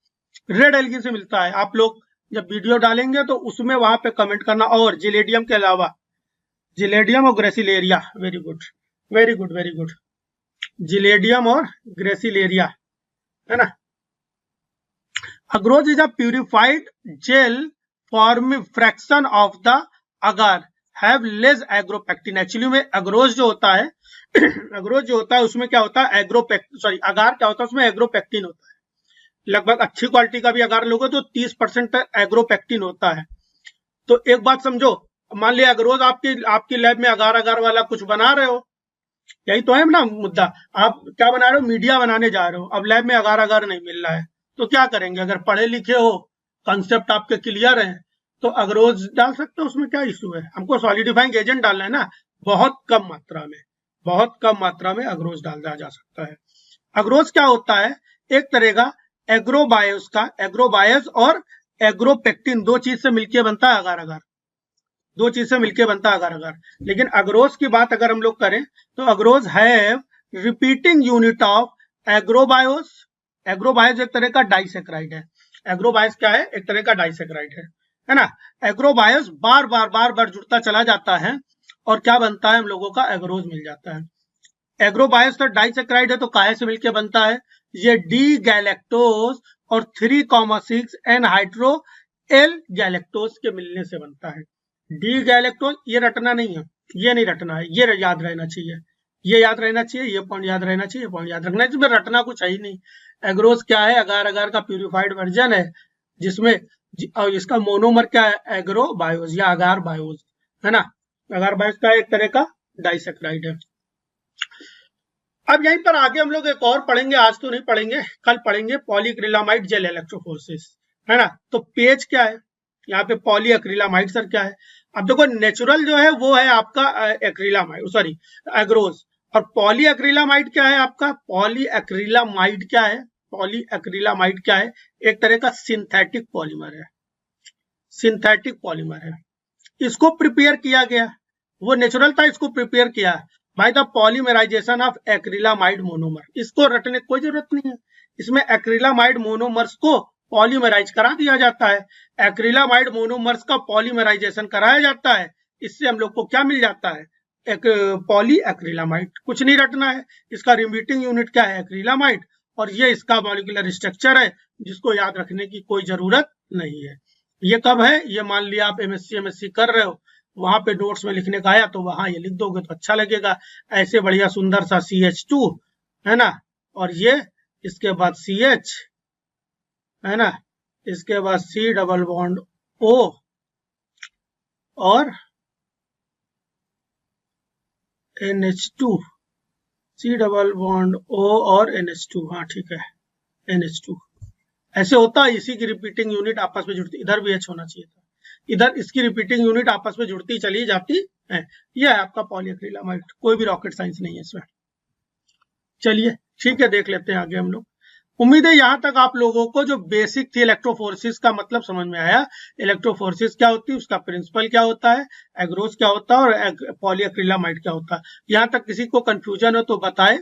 रेड एल्गी से मिलता है। आप लोग जब वीडियो डालेंगे तो उसमें वहां पे कमेंट करना। और जिलेडियम के अलावा, जिलेडियम और Gracilaria, very good very good very good, Gelidium और ग्रेसिलेरिया, है ना। Agarose is a purified gel form fraction of the agar have less agaropectin. Actually में अगरोज जो होता है अगरोज जो होता है उसमें क्या होता है, अगार क्या होता है, उसमें एग्रोपेक्टिन होता है। लगभग अच्छी क्वालिटी का भी अगार लोगे तो 30% एग्रोपेक्टिन होता है। तो एक बात समझो, मान लिया अगरोज आपकी लैब में अगार अगार वाला कुछ बना रहे हो, यही तो है ना मुद्दा। आप क्या बना रहे हो, मीडिया बनाने जा रहे हो, अब लैब में अगार अगार नहीं मिल रहा है तो क्या करेंगे, अगर पढ़े लिखे हो, कंसेप्ट आपके क्लियर है, तो अगरोज डाल सकते हो, उसमें क्या इश्यू है। हमको सॉलिडिफाइंग एजेंट डालना है ना, बहुत कम मात्रा में, बहुत कम मात्रा में अगरोज डाला जा सकता है। अगरोज क्या होता है, एक तरह का एग्रोबायोस का, एग्रोबायोस और एग्रोपेक्टिन दो चीज से मिलकर बनता है अगार अगार, दो चीज से मिलकर बनता है अगार अगार। लेकिन अगरोज की बात अगर हम लोग करें तो अगरोज है रिपीटिंग यूनिट ऑफ एग्रोबायोस। एग्रोबायोस एक तरह का डाइसेक्राइड है, एग्रोबायोस क्या है, एक तरह का डाइसेक्राइड है ना। एग्रोबायोस बार बार जुड़ता चला जाता है और क्या बनता है, हम लोगों का एग्रोज मिल जाता है। एग्रोबायोस तो डाइसेक्राइड है तो काहे से मिलकर बनता है, ये डी गैलेक्टोज और 3,6 एन हाइड्रो एल गैलेक्टोज के मिलने से बनता है। डी गैलेक्टोज, ये रटना नहीं है, ये नहीं रटना है, ये याद रहना चाहिए, ये याद रहना चाहिए, ये पॉइंट याद रहना चाहिए, पॉइंट याद रखना है, इसमें रटना कुछ है ही नहीं। एग्रोज क्या है, अगार अगार का प्यूरिफाइड वर्जन है, जिसमें और इसका मोनोमर क्या है, एग्रोबायोज या अगार बायोज, है ना। अगार बायोज का एक तरह का डाइसेक्राइड है। अब यहीं पर आगे हम लोग एक और पढ़ेंगे, आज तो नहीं पढ़ेंगे, कल पढ़ेंगे, पॉलीक्रिलामाइड जेल इलेक्ट्रोफोरेसिस, है ना। तो पेज क्या है, यहाँ पे पॉली एक्रिलामाइड सर क्या है। अब देखो नेचुरल जो है वो है आपका एक्रिलामाइड, सॉरी एग्रोज, और पॉली एक्रिलामाइड क्या है आपका, पॉली एक्रिलामाइड क्या है, पॉली एक्रिलामाइड क्या है, एक तरह का सिंथेटिक पॉलीमर है, सिंथेटिक पॉलीमर है। इसको प्रिपेयर किया गया, वो नेचुरल था, इसको प्रिपेयर किया by the polymerisation of acrylamide monomer. इसको रटने की कोई जरूरत नहीं है, इसमें एक्रिलामाइड मोनोमर्स को पॉलीमराइज करा दिया जाता है, एक्रिलामाइड मोनोमर्स का पॉलीमराइजेशन कराया जाता है, इससे हम लोग को क्या मिल जाता है, एक पॉली एक्रिलामाइड। कुछ नहीं रटना है, इसका रिपीटिंग यूनिट क्या है, एक्रिलामाइड, और ये इसका मॉलिक्यूलर स्ट्रक्चर है जिसको याद रखने की कोई जरूरत नहीं है। ये कब है, ये मान लिया आप एमएससी कर रहे हो, वहां पे नोट्स में लिखने का आया तो वहां ये लिख दोगे तो अच्छा लगेगा, ऐसे बढ़िया सुंदर सा CH2, है ना, और ये इसके बाद CH, है ना, इसके बाद C डबल बॉन्ड O और NH2, C double bond O और NH2, हाँ ठीक है, NH2 ऐसे होता है। इसी की रिपीटिंग यूनिट आपस में जुड़ती, इधर भी H होना चाहिए था, इधर इसकी रिपीटिंग यूनिट आपस में जुड़ती चली जाती है। यह है आपका पॉलीक्रिलामाइड, कोई भी रॉकेट साइंस नहीं है इसमें। चलिए ठीक है, देख लेते हैं आगे हम लोग। उम्मीद है यहां तक आप लोगों को जो बेसिक थी इलेक्ट्रोफोरेसिस का मतलब समझ में आया। इलेक्ट्रोफोरेसिस क्या होती है, उसका प्रिंसिपल क्या होता है, एग्रोज क्या होता है और पॉलीक्रिलामाइड क्या होता है। यहां तक किसी को कंफ्यूजन हो तो बताए,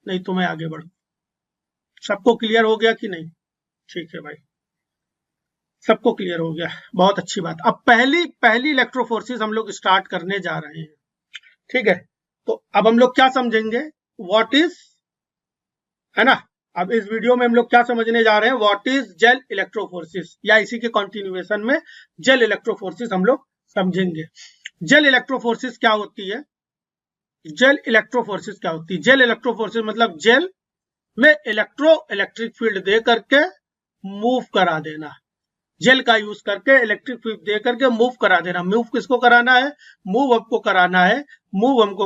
नहीं तो मैं आगे बढ़ू। सबको क्लियर हो गया कि नहीं, ठीक है भाई, सबको क्लियर हो गया, बहुत अच्छी बात। अब पहली इलेक्ट्रोफोरेसिस हम लोग स्टार्ट करने जा रहे हैं, ठीक है। तो अब हम लोग क्या समझेंगे, व्हाट इज, है ना। अब इस वीडियो में हम लोग क्या समझने जा रहे हैं, व्हाट इज जेल इलेक्ट्रोफोरेसिस, या इसी के कंटिन्यूएशन में जेल इलेक्ट्रोफोरेसिस हम लोग समझेंगे। जेल इलेक्ट्रोफोरेसिस क्या होती है, जेल इलेक्ट्रोफोर्सिस क्या होती है? जेल इलेक्ट्रोफोर्सिस मतलब जेल में इलेक्ट्रिक फील्ड दे करके मूव करा देना। जेल का यूज करके इलेक्ट्रिक फील्ड दे करके मूव करा देना। मूव किसको कराना है? मूव हमको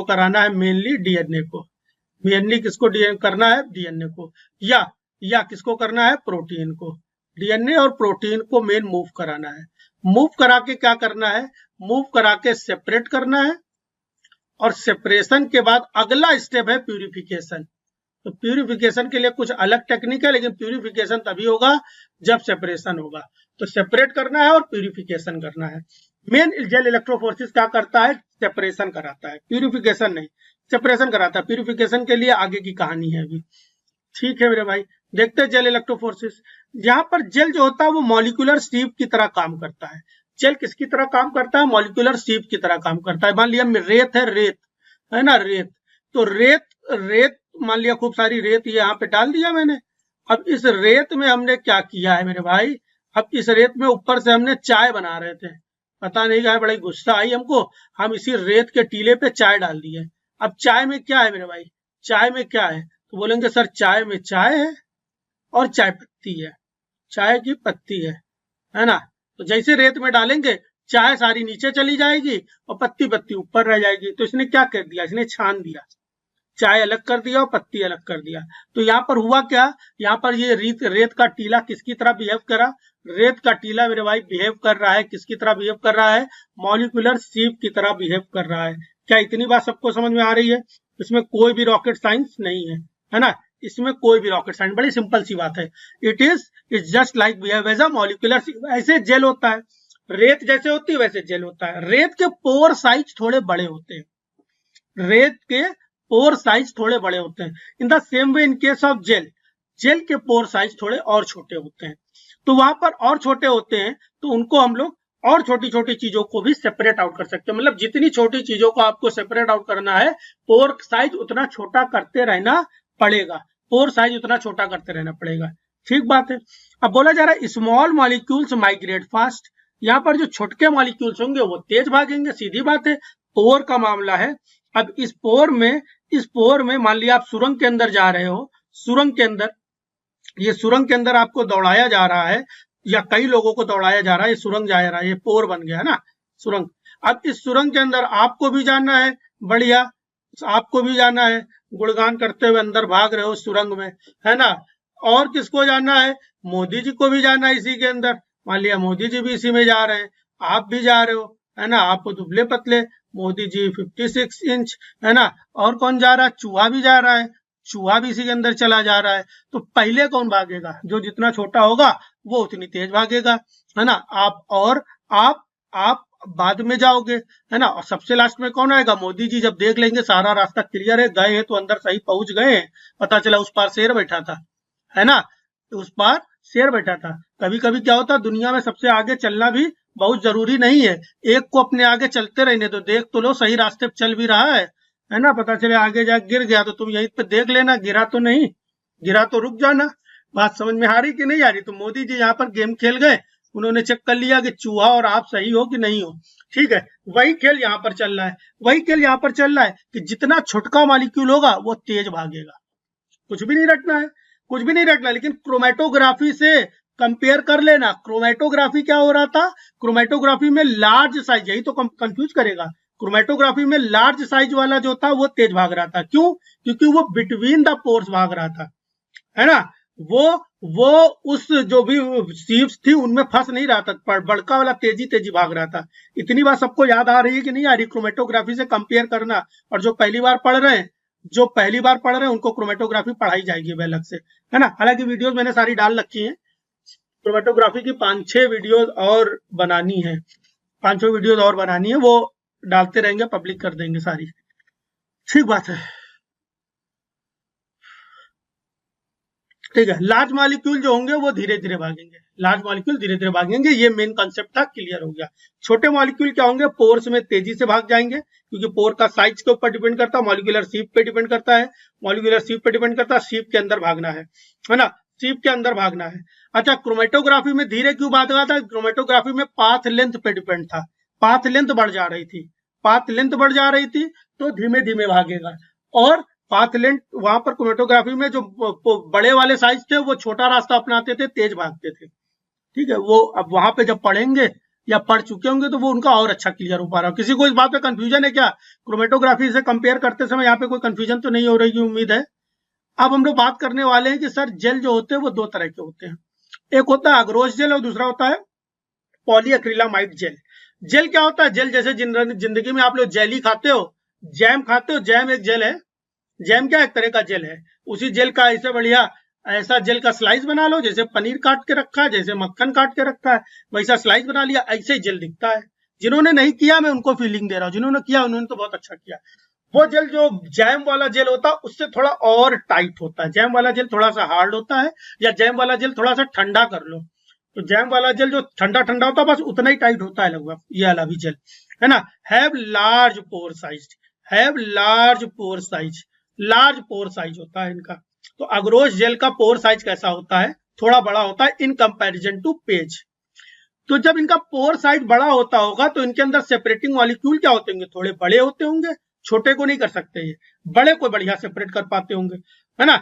कराना है मेनली डीएनए को। मेनली किसको करना है? डीएनए को। या किसको करना है? प्रोटीन को। डीएनए और प्रोटीन को मेन मूव कराना है। मूव करा के क्या करना है? मूव करा के सेपरेट करना है, और सेपरेशन के बाद अगला स्टेप है प्यूरिफिकेशन। तो प्यूरिफिकेशन के लिए कुछ अलग टेक्निक है, लेकिन प्यूरिफिकेशन तभी होगा जब सेपरेशन होगा। तो सेपरेट करना है और प्यूरिफिकेशन करना है। मेन जेल इलेक्ट्रोफोर्सिस क्या करता है? सेपरेशन कराता है, प्यूरिफिकेशन नहीं, सेपरेशन कराता है। प्यूरिफिकेशन के लिए आगे की कहानी है अभी। ठीक है मेरे भाई, देखते हैं जेल इलेक्ट्रोफोर्सिस। यहाँ पर जेल जो होता है वो मॉलिक्यूलर सिव की तरह काम करता है। जेल किसकी तरह काम करता है? मॉलिक्यूलर सिव की तरह काम करता है। मान लिया रेत है, रेत है ना, रेत। तो रेत मान लिया खूब सारी रेत यहाँ पे डाल दिया मैंने। अब इस रेत में हमने क्या किया है मेरे भाई? अब इस रेत में ऊपर से हमने चाय बना रहे थे, पता नहीं क्या बड़ी गुस्सा आई हमको, हम इसी रेत के टीले पे चाय डाल दिए। अब चाय में क्या है मेरे भाई? चाय में क्या है? तो बोलेंगे सर चाय में चाय है और चाय पत्ती है, चाय की पत्ती है ना। तो जैसे रेत में डालेंगे चाय सारी नीचे चली जाएगी और पत्ती पत्ती ऊपर रह जाएगी। तो इसने क्या कर दिया? इसने छान दिया, चाय अलग कर दिया और पत्ती अलग कर दिया। तो यहाँ पर हुआ क्या? यहाँ पर ये रेत का टीला किसकी तरह बिहेव करा? रेत का टीला मेरे भाई बिहेव कर रहा है, किसकी तरह बिहेव कर रहा है? मॉलिक्यूलर सिव की तरह बिहेव कर रहा है। क्या इतनी बात सबको समझ में आ रही है? इसमें कोई भी रॉकेट साइंस नहीं है ना, इसमें कोई भी रॉकेट साइंस, बड़ी सिंपल सी बात है। It just like behave as a molecular sieve. ऐसे जेल होता है, रेत जैसे होती है वैसे जेल होता है। रेत के पोर साइज थोड़े बड़े होते हैं, रेत के पोर साइज थोड़े बड़े होते हैं। In the same way in case of gel, gel के पोर साइज थोड़े और छोटे होते हैं। तो वहां पर और छोटे होते हैं तो उनको हम लोग और छोटी छोटी चीजों को भी सेपरेट आउट कर सकते हैं। मतलब जितनी छोटी चीजों को आपको सेपरेट आउट करना है, पोर साइज उतना छोटा करते रहना पड़ेगा, पोर साइज उतना छोटा करते रहना पड़ेगा। ठीक बात है। अब बोला जा रहा है स्मॉल मॉलिक्यूल्स माइग्रेट फास्ट। यहाँ पर जो छोटे मॉलिक्यूल्स होंगे वो तेज भागेंगे, सीधी बात है। पोर का मामला है। अब इस पोर में मान लिया आप सुरंग के अंदर जा रहे हो, सुरंग के अंदर आपको दौड़ाया जा रहा है, या कई लोगों को दौड़ाया जा रहा है, ये सुरंग जा रहा है, ये पोर बन गया है ना, सुरंग। अब इस सुरंग के अंदर आपको भी जाना है, बढ़िया, आपको भी जाना है, गुणगान करते हुए अंदर भाग रहे हो सुरंग में, है ना। और किसको जाना है? मोदी जी को भी जाना है इसी के अंदर। मान लिया मोदी जी भी इसी में जा रहे हैं, आप भी जा रहे हो, है ना। आप दुबले पतले, मोदी जी 56 इंच, है ना। और कौन जा रहा है? चूहा भी जा रहा है, चूहा भी इसी के अंदर चला जा रहा है। तो पहले कौन भागेगा? जो जितना छोटा होगा वो उतनी तेज भागेगा, है ना। आप बाद में जाओगे, है ना। और सबसे लास्ट में कौन आएगा? मोदी जी। जब देख लेंगे सारा रास्ता क्लियर है, गए हैं तो अंदर सही पहुंच गए, पता चला उस पार शेर बैठा था, है ना, उस पार शेर बैठा था। कभी कभी क्या होता है, दुनिया में सबसे आगे चलना भी बहुत जरूरी नहीं है, एक को अपने आगे चलते रहने दो, देख तो लो सही रास्ते पे चल भी रहा है ना। पता चले आगे जाके गिर गया तो तुम यहीं पे देख लेना, गिरा तो नहीं, गिरा तो रुक जाना। बात समझ में आ रही कि नहीं आ रही? तो मोदी जी यहाँ पर गेम खेल गए, उन्होंने चेक कर लिया कि चूहा और आप सही हो कि नहीं हो। ठीक है, वही खेल यहाँ पर चल रहा है, वही खेल यहाँ पर चल रहा है कि जितना छोटका मॉलिक्यूल होगा वो तेज भागेगा। कुछ भी नहीं रटना है, कुछ भी नहीं रटना, लेकिन क्रोमेटोग्राफी से कंपेयर कर लेना। क्रोमेटोग्राफी क्या हो रहा था? क्रोमेटोग्राफी में लार्ज साइज, यही तो कंफ्यूज करेगा, क्रोमेटोग्राफी में लार्ज साइज वाला जो था वो तेज भाग रहा था। क्यों? क्योंकि वो बिटवीन द पोर्स भाग रहा था, है ना। वो उस जो भी सीव्स थी उनमें फंस नहीं रहा था, पर बड़का वाला तेजी भाग रहा था। इतनी बात सबको याद आ रही है कि नहीं आ रही? क्रोमेटोग्राफी से कंपेयर करना। और जो पहली बार पढ़ रहे हैं उनको क्रोमेटोग्राफी पढ़ाई जाएगी वह अलग से, है ना। हालांकि वीडियोस मैंने सारी डाल रखी हैं, क्रोमेटोग्राफी की 5-6 वीडियोस और बनानी है, 5-6 वीडियोस और बनानी है, वो डालते रहेंगे, पब्लिक कर देंगे सारी। ठीक बात है, ठीक है। लार्ज मॉलिक्यूल जो होंगे वो धीरे धीरे भागेंगे, लार्ज मॉलिक्यूल धीरे धीरे भागेंगे, ये मेन कॉन्सेप्ट था, क्लियर हो गया। छोटे मॉलिक्यूल क्या होंगे? पोर्स में तेजी से भाग जाएंगे, क्योंकि पोर का साइज के ऊपर डिपेंड करता है, मॉलिक्यूलर शेप पे डिपेंड करता है, मॉलिक्यूलर शेप पे डिपेंड करता है, शेप के अंदर भागना है ना, शेप के अंदर भागना है। अच्छा, क्रोमेटोग्राफी में धीरे क्यों भाग रहा था? क्रोमेटोग्राफी में पाथ लेंथ पे डिपेंड था, पाथ लेंथ बढ़ जा रही थी, पाथ लेंथ बढ़ जा रही थी तो धीमे धीमे भागेगा, और पाथ लेंथ वहां पर क्रोमेटोग्राफी में जो बड़े वाले साइज थे वो छोटा रास्ता अपनाते थे, तेज भागते थे। ठीक है, वो अब वहां पे जब पढ़ेंगे या पढ़ चुके होंगे तो वो उनका और अच्छा क्लियर हो पा रहा हो। किसी को इस बात पे कंफ्यूजन है क्या? क्रोमेटोग्राफी से कंपेयर करते समय यहाँ पे कोई कंफ्यूजन तो नहीं हो रही, उम्मीद है। अब हम लोग बात करने वाले हैं कि सर जेल जो होते हैं वो दो तरह के होते हैं, एक होता है अग्रोस जेल और दूसरा होता है पॉलीएक्रिलामाइड जेल। जेल क्या होता है? जेल जैसे जिंदगी में आप लोग जेली खाते हो, जैम खाते हो, जैम एक जेल है। जैम क्या एक तरह का जेल है, उसी जेल का ऐसे बढ़िया ऐसा जेल का स्लाइस बना लो, जैसे पनीर काट के रखा है, जैसे मक्खन काट के रखा है, वैसा स्लाइस बना लिया, ऐसे ही जेल दिखता है। जिन्होंने नहीं किया मैं उनको फीलिंग दे रहा हूँ, जिन्होंने किया उन्होंने तो बहुत अच्छा किया। वो जेल जो जैम वाला जेल होता है उससे थोड़ा और टाइट होता है, जैम वाला जेल थोड़ा सा हार्ड होता है, या जैम वाला जेल थोड़ा सा ठंडा कर लो तो जैम वाला जेल जो ठंडा ठंडा होता है बस उतना ही टाइट होता है लगभग, ये वाला भी जेल है ना। Have large pore size, have large pore size, large pore size होता है इनका। तो अग्रोस जेल का पोर साइज कैसा होता है? थोड़ा बड़ा होता है इन कंपैरिजन टू पेज। तो जब इनका पोर साइज बड़ा होता होगा तो इनके अंदर सेपरेटिंग मॉलिक्यूल क्या होते होंगे? थोड़े बड़े होते होंगे, छोटे को नहीं कर सकते, ये बड़े को बढ़िया सेपरेट कर पाते होंगे, है ना,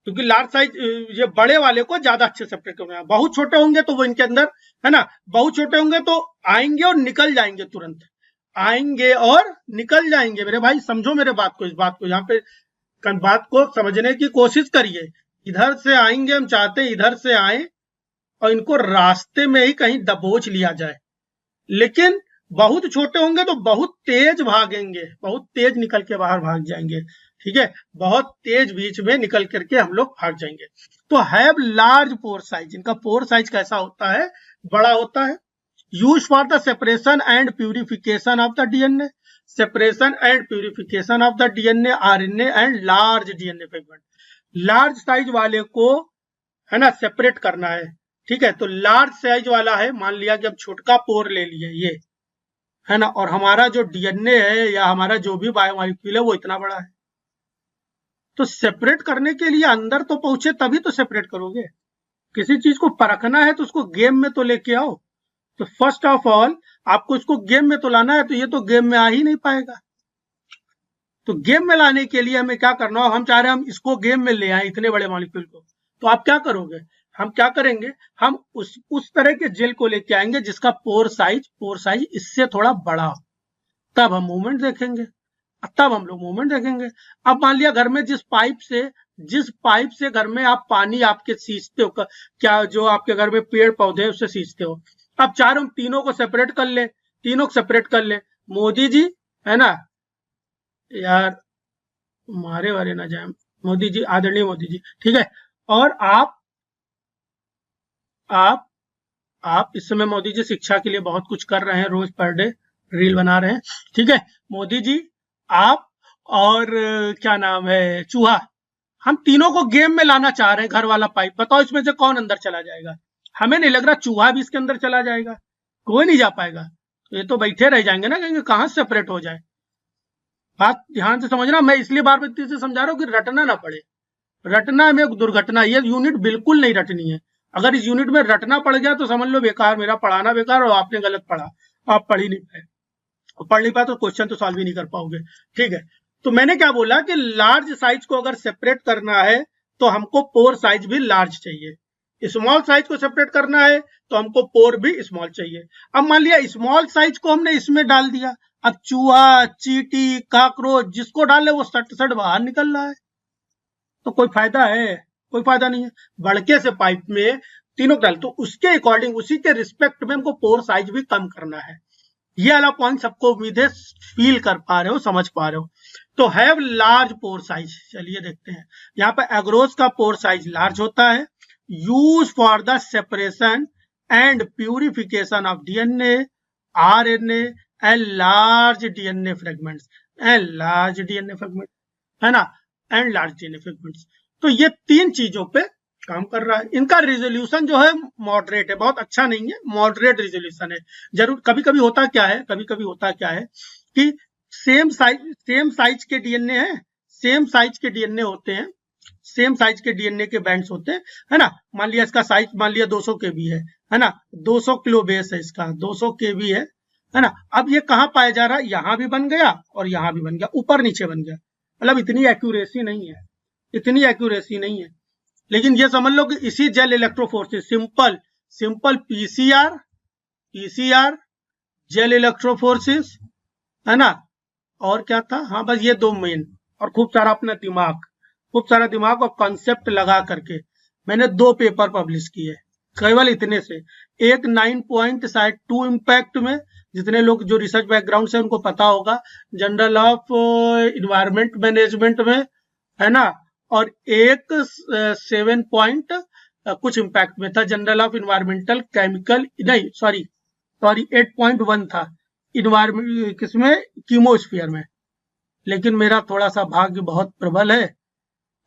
क्योंकि लार्ज साइज ये बड़े वाले को ज्यादा अच्छे सेपरेट करना है। बहुत छोटे होंगे तो वो इनके अंदर, है ना, बहुत छोटे होंगे तो आएंगे और निकल जाएंगे, तुरंत आएंगे और निकल जाएंगे। मेरे भाई समझो मेरे बात को, इस बात को यहाँ पे बात को समझने की कोशिश करिए। इधर से आएंगे, हम चाहते हैं इधर से आए और इनको रास्ते में ही कहीं दबोच लिया जाए, लेकिन बहुत छोटे होंगे तो बहुत तेज भागेंगे, बहुत तेज निकल के बाहर भाग जाएंगे। ठीक है, बहुत तेज बीच में निकल करके हम लोग भाग जाएंगे। तो हैव लार्ज पोर साइज, इनका पोर साइज कैसा होता है? बड़ा होता है। Use for the separation and purification of the DNA, separation and purification of the DNA, RNA and large DNA fragment. Large size वाले को, है ना, सेपरेट करना है। ठीक है, तो लार्ज साइज वाला है, मान लिया कि अब छोटका पोर ले लिए ये, है ना, और हमारा जो डीएनए है या हमारा जो भी बायोमॉलिक्यूल है वो इतना बड़ा है, तो सेपरेट करने के लिए अंदर तो पहुंचे तभी तो सेपरेट करोगे। किसी चीज को परखना है तो उसको गेम में तो लेके आओ। तो फर्स्ट ऑफ ऑल आपको इसको गेम में तो लाना है, तो ये तो गेम में आ ही नहीं पाएगा। तो गेम में लाने के लिए हमें क्या करना हो? हम चाह रहे हैं हम इसको गेम में ले आए, इतने बड़े मॉलिक्यूल को, तो आप क्या करोगे? हम क्या करेंगे? हम उस तरह के जेल को लेके आएंगे जिसका पोर साइज इससे थोड़ा बड़ा हो, तब हम मूवमेंट देखेंगे, तब हम लोग मूवमेंट देखेंगे। अब मान लिया घर में जिस पाइप से घर में आप पानी आपके सींचते हो, क्या जो आपके घर में पेड़ पौधे उससे सींचते हो, अब चार हम तीनों को सेपरेट कर ले, तीनों को सेपरेट कर ले, मोदी जी, है ना, यार मारे वारे ना जाए, मोदी जी, आदरणीय मोदी जी, ठीक है, और आप इस समय मोदी जी शिक्षा के लिए बहुत कुछ कर रहे हैं, रोज पर डे रील बना रहे हैं, ठीक है, मोदी जी, आप और क्या नाम है, चूहा, हम तीनों को गेम में लाना चाह रहे हैं। घर वाला पाइप, बताओ इसमें से कौन अंदर चला जाएगा? हमें नहीं लग रहा चूहा भी इसके अंदर चला जाएगा, कोई नहीं जा पाएगा, तो ये तो बैठे रह जाएंगे ना, कहेंगे कहां से सेपरेट हो जाए। बात ध्यान से समझना, मैं इसलिए बार बार से समझा रहा हूँ कि रटना ना पड़े, रटना में दुर्घटना, ये यूनिट बिल्कुल नहीं रटनी है। अगर इस यूनिट में रटना पड़ गया तो समझ लो बेकार, मेरा पढ़ाना बेकार और आपने गलत पढ़ा, आप पढ़ ही नहीं पाए, पढ़ नहीं पाए तो क्वेश्चन तो सॉल्व ही नहीं कर पाओगे। ठीक है, तो मैंने क्या बोला कि लार्ज साइज को अगर सेपरेट करना है तो हमको पोर साइज भी लार्ज चाहिए, स्मॉल साइज को सेपरेट करना है तो हमको पोर भी स्मॉल चाहिए। अब मान लिया स्मॉल साइज को हमने इसमें डाल दिया, अब चूहा, चींटी, काकरोच जिसको डाले वो सट सट बाहर निकल रहा है, तो कोई फायदा है? कोई फायदा नहीं है। बड़के से पाइप में तीनों डाल, तो उसके अकॉर्डिंग, उसी के रिस्पेक्ट में हमको पोर साइज भी कम करना है। ये वाला पॉइंट सबको उम्मीद है फील कर पा रहे हो, समझ पा रहे हो। तो हैव लार्ज पोर साइज, चलिए देखते हैं। यहाँ पे एग्रोस का पोर साइज लार्ज होता है, use for the separation and purification of DNA, RNA and large DNA fragments, and large DNA fragment, है ना, एंड लार्ज डीएनए फ्रेगमेंट्स। तो ये तीन चीजों पे काम कर रहा है। इनका रिजोल्यूशन जो है मॉडरेट है, बहुत अच्छा नहीं है, मॉडरेट रिजोल्यूशन है। जरूर कभी कभी होता क्या है कि सेम साइज के डीएनए है, सेम साइज के डीएनए होते हैं, सेम साइज के डीएनए के बैंड्स होते हैं, है ना। मान लिया इसका साइज मान लिया 200 केबी है ना, 200 किलो बेस है इसका, 200 केबी है है ना। अब ये कहाँ पाया जा रहा है, यहां भी बन गया और यहां भी बन गया, ऊपर नीचे बन गया। मतलब इतनी एक्यूरेसी नहीं है, इतनी एक्यूरेसी नहीं है। लेकिन ये समझ लो कि इसी gel electrophoresis, simple simple PCR, PCR gel electrophoresis, है ना। और क्या था, हाँ बस ये दो मेन, और खूब सारा अपना दिमाग, खूब सारा दिमाग और कॉन्सेप्ट लगा करके मैंने 2 पेपर पब्लिश किए, केवल इतने से। एक 9.2 इम्पैक्ट में, जितने लोग जो रिसर्च बैकग्राउंड से उनको पता होगा, जनरल ऑफ इन्वायरमेंट मैनेजमेंट में, है ना। और एक 7 पॉइंट कुछ इम्पैक्ट में था, जनरल ऑफ इन्वायरमेंटल केमिकल, नहीं सॉरी 8.1 था इन्वायरमेंट, किसमें, कीमोस्फीयर में। लेकिन मेरा थोड़ा सा भाग्य बहुत प्रबल है,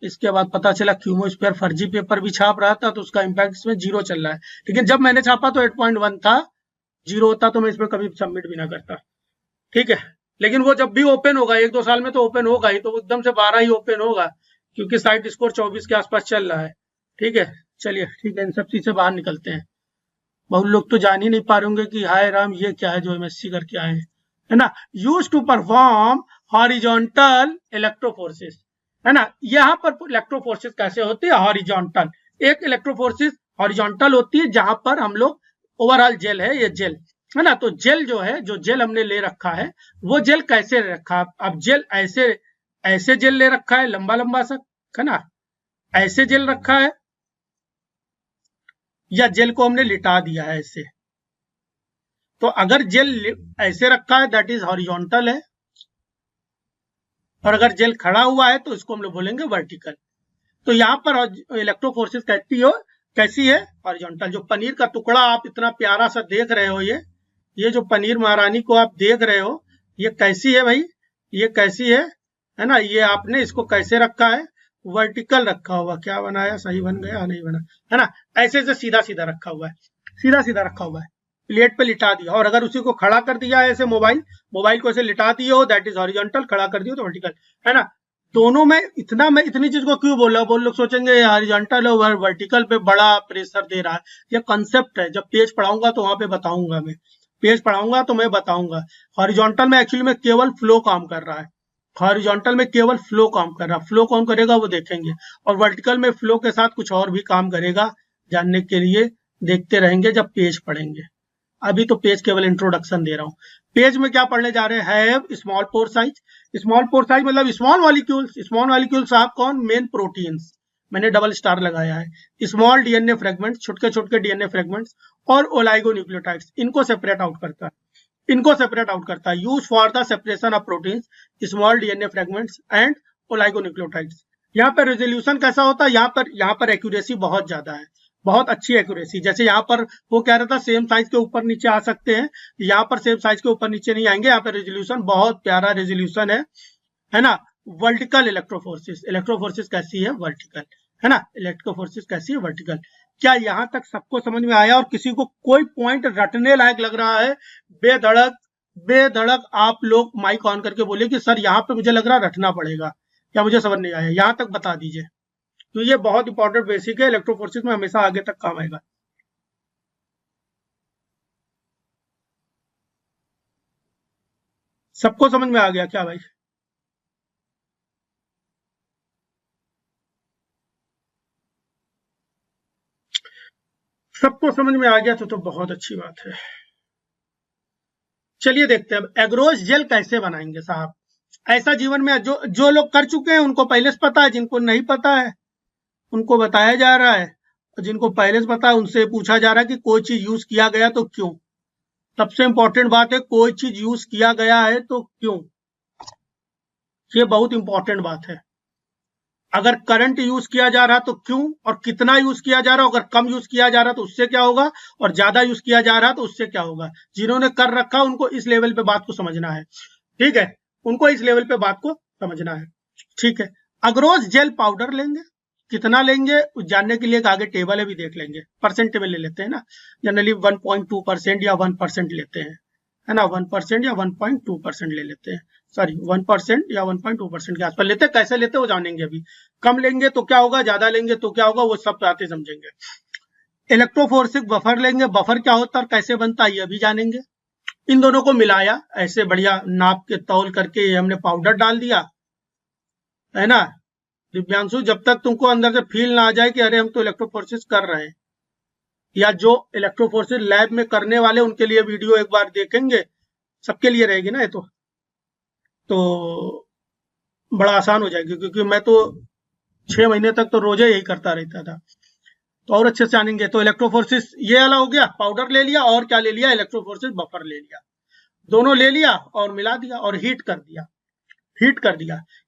इसके बाद पता चला कीमोस्फीयर फर्जी पेपर भी छाप रहा था, तो उसका इम्पैक्ट इसमें 0 चल रहा है। लेकिन जब मैंने छापा तो 8.1 था, 0 होता तो मैं इसमें कभी सबमिट भी ना करता, ठीक है। लेकिन वो जब भी ओपन होगा, 1-2 साल में तो ओपन होगा ही, तो एकदम से 12 ही ओपन होगा, क्योंकि साइट स्कोर 24 के आसपास चल रहा है, ठीक है। चलिए ठीक है, इन सब चीज से बाहर निकलते हैं। बहुत लोग तो जान ही नहीं पा रहे होंगे कि हाय राम ये क्या है जो एमएससी करके आए हैं, है ना। Use to perform horizontal electrophoresis, है ना। यहाँ पर इलेक्ट्रोफोर्सिस कैसे होती है, हॉरिजॉन्टल। एक इलेक्ट्रोफोर्सिस हॉरिजॉन्टल होती है, जहां पर हम लोग, ओवरऑल जेल है ये जेल, है ना। तो जेल जो है, जो जेल हमने ले रखा है, वो जेल कैसे रखा है। अब जेल ऐसे ऐसे जेल ले रखा है, लंबा लंबा सा, है ना, ऐसे जेल रखा है, या जेल को हमने लिटा दिया है ऐसे। तो अगर जेल ऐसे रखा है, दैट इज हॉरिजॉन्टल है, और अगर जेल खड़ा हुआ है तो इसको हम लोग बोलेंगे वर्टिकल। तो यहाँ पर इलेक्ट्रोफोर्सिस कैसी है, हॉरिजॉन्टल। जो पनीर का टुकड़ा आप इतना प्यारा सा देख रहे हो, ये जो पनीर महारानी को आप देख रहे हो, ये कैसी है भाई, ये कैसी है ना। ये आपने इसको कैसे रखा है, वर्टिकल रखा हुआ। क्या बनाया, सही बन गया, नहीं बना, है ना। ऐसे से सीधा सीधा रखा हुआ है, सीधा सीधा रखा हुआ है, प्लेट पे लिटा दिया। और अगर उसी को खड़ा कर दिया है ऐसे, मोबाइल को ऐसे लिटा दिए हो, दैट इज हॉरिजॉन्टल, खड़ा कर दियो तो वर्टिकल, है ना। दोनों में इतना, मैं इतनी चीज को क्यों बोल रहा हूँ, बहुत लोग सोचेंगे हॉरिजॉन्टल और वर्टिकल पे बड़ा प्रेशर दे रहा है। ये कंसेप्ट है, जब पेज पढ़ाऊंगा तो वहां पे बताऊंगा, मैं पेज पढ़ाऊंगा तो मैं बताऊंगा। हॉरिजॉन्टल में एक्चुअली में केवल फ्लो काम कर रहा है, हॉरिजॉन्टल में केवल फ्लो काम कर रहा है, फ्लो कौन करेगा वो देखेंगे। और वर्टिकल में फ्लो के साथ कुछ और भी काम करेगा, जानने के लिए देखते रहेंगे जब पेज पढ़ेंगे। अभी तो पेज केवल इंट्रोडक्शन दे रहा हूँ। पेज में क्या पढ़ने जा रहे हैं, have small pore size. Small pore size मतलब स्मॉल मॉलिक्यूल्स, स्मॉल मॉलिक्यूल्स साहब कौन, मेन प्रोटीन्स, मैंने डबल स्टार लगाया है। स्मॉल डीएनए फ्रेगमेंट्स, छोटे छोटे डीएनए फ्रेगमेंट्स, और ओलाइगोन्यूक्लियोटाइड्स, इनको सेपरेट आउट करता है, इनको सेपरेट आउट करता है। Use for the separation of proteins, small DNA fragments and oligonucleotides. यहाँ पर रेजोल्यूशन कैसा होता है, यहाँ पर एक्यूरेसी बहुत ज्यादा है, बहुत अच्छी एक्यूरेसी। जैसे यहाँ पर वो कह रहा था सेम साइज के ऊपर नीचे आ सकते हैं, यहाँ पर सेम साइज के ऊपर नीचे नहीं आएंगे। यहाँ पर रेजोल्यूशन बहुत प्यारा रेजोल्यूशन है ना। वर्टिकल इलेक्ट्रोफोर्सिस, इलेक्ट्रोफोर्सिस कैसी है, वर्टिकल, है ना। इलेक्ट्रोफोर्सिस कैसी है, वर्टिकल। क्या यहाँ तक सबको समझ में आया, और किसी को कोई पॉइंट रटने लायक लग रहा है, बेधड़क बेधड़क आप लोग माइक ऑन करके बोले कि सर यहाँ पे मुझे लग रहा है रटना पड़ेगा, या मुझे समझ नहीं आया, यहाँ तक बता दीजिए। तो ये बहुत इंपॉर्टेंट बेसिक है, इलेक्ट्रोफोर्सिस में हमेशा आगे तक काम आएगा। सबको समझ में आ गया क्या भाई? सबको समझ में आ गया तो बहुत अच्छी बात है। चलिए देखते हैं अब एग्रोस जेल कैसे बनाएंगे साहब। ऐसा जीवन में जो लोग कर चुके हैं उनको पहले से पता है, जिनको नहीं पता है उनको बताया जा रहा है, और जिनको पहले से पता है उनसे पूछा जा रहा है कि कोई चीज यूज किया गया तो क्यों। सबसे इंपॉर्टेंट बात है, कोई चीज यूज किया गया है तो क्यों, ये बहुत इंपॉर्टेंट बात है। अगर करंट यूज किया जा रहा तो क्यों, और कितना यूज किया जा रहा, अगर कम यूज किया जा रहा तो उससे क्या होगा, और ज्यादा यूज किया जा रहा तो उससे क्या होगा। जिन्होंने कर रखा उनको इस लेवल पे बात को समझना है, ठीक है, उनको इस लेवल पे बात को समझना है, ठीक है। अग्रोस जेल पाउडर लेंगे, कितना लेंगे जानने के लिए एक आगे टेबल है, भी देख लेंगे। परसेंट में ले लेते हैं ना, जनरली 1.2% या 1% लेते हैं, है ना। 1% या 1.2% ले लेते हैं, सॉरी 1% या 1.2% के आसपास लेते हैं। कैसे लेते हैं वो जानेंगे अभी। कम लेंगे तो क्या होगा, ज्यादा लेंगे तो क्या होगा, वो सब बातें समझेंगे। इलेक्ट्रोफोर्सिक बफर लेंगे, बफर क्या होता है और कैसे बनता है ये भी जानेंगे। इन दोनों को मिलाया ऐसे बढ़िया नाप के तौल करके हमने पाउडर डाल दिया, है ना दिव्यांशु, जब तक तुमको अंदर से फील ना आ जाए कि अरे हम तो इलेक्ट्रोफोरेसिस कर रहे हैं, या जो इलेक्ट्रोफोरेसिस लैब में करने वाले उनके लिए वीडियो एक बार देखेंगे, सबके लिए रहेगी ना ये तो बड़ा आसान हो जाएगी, क्योंकि मैं तो 6 महीने तक तो रोजे यही करता रहता था, तो और अच्छे से जानेंगे। तो इलेक्ट्रोफोरेसिस ये वाला हो गया, पाउडर ले लिया और क्या ले लिया, इलेक्ट्रोफोरेसिस बफर ले लिया, दोनों ले लिया और मिला दिया और हीट कर दिया।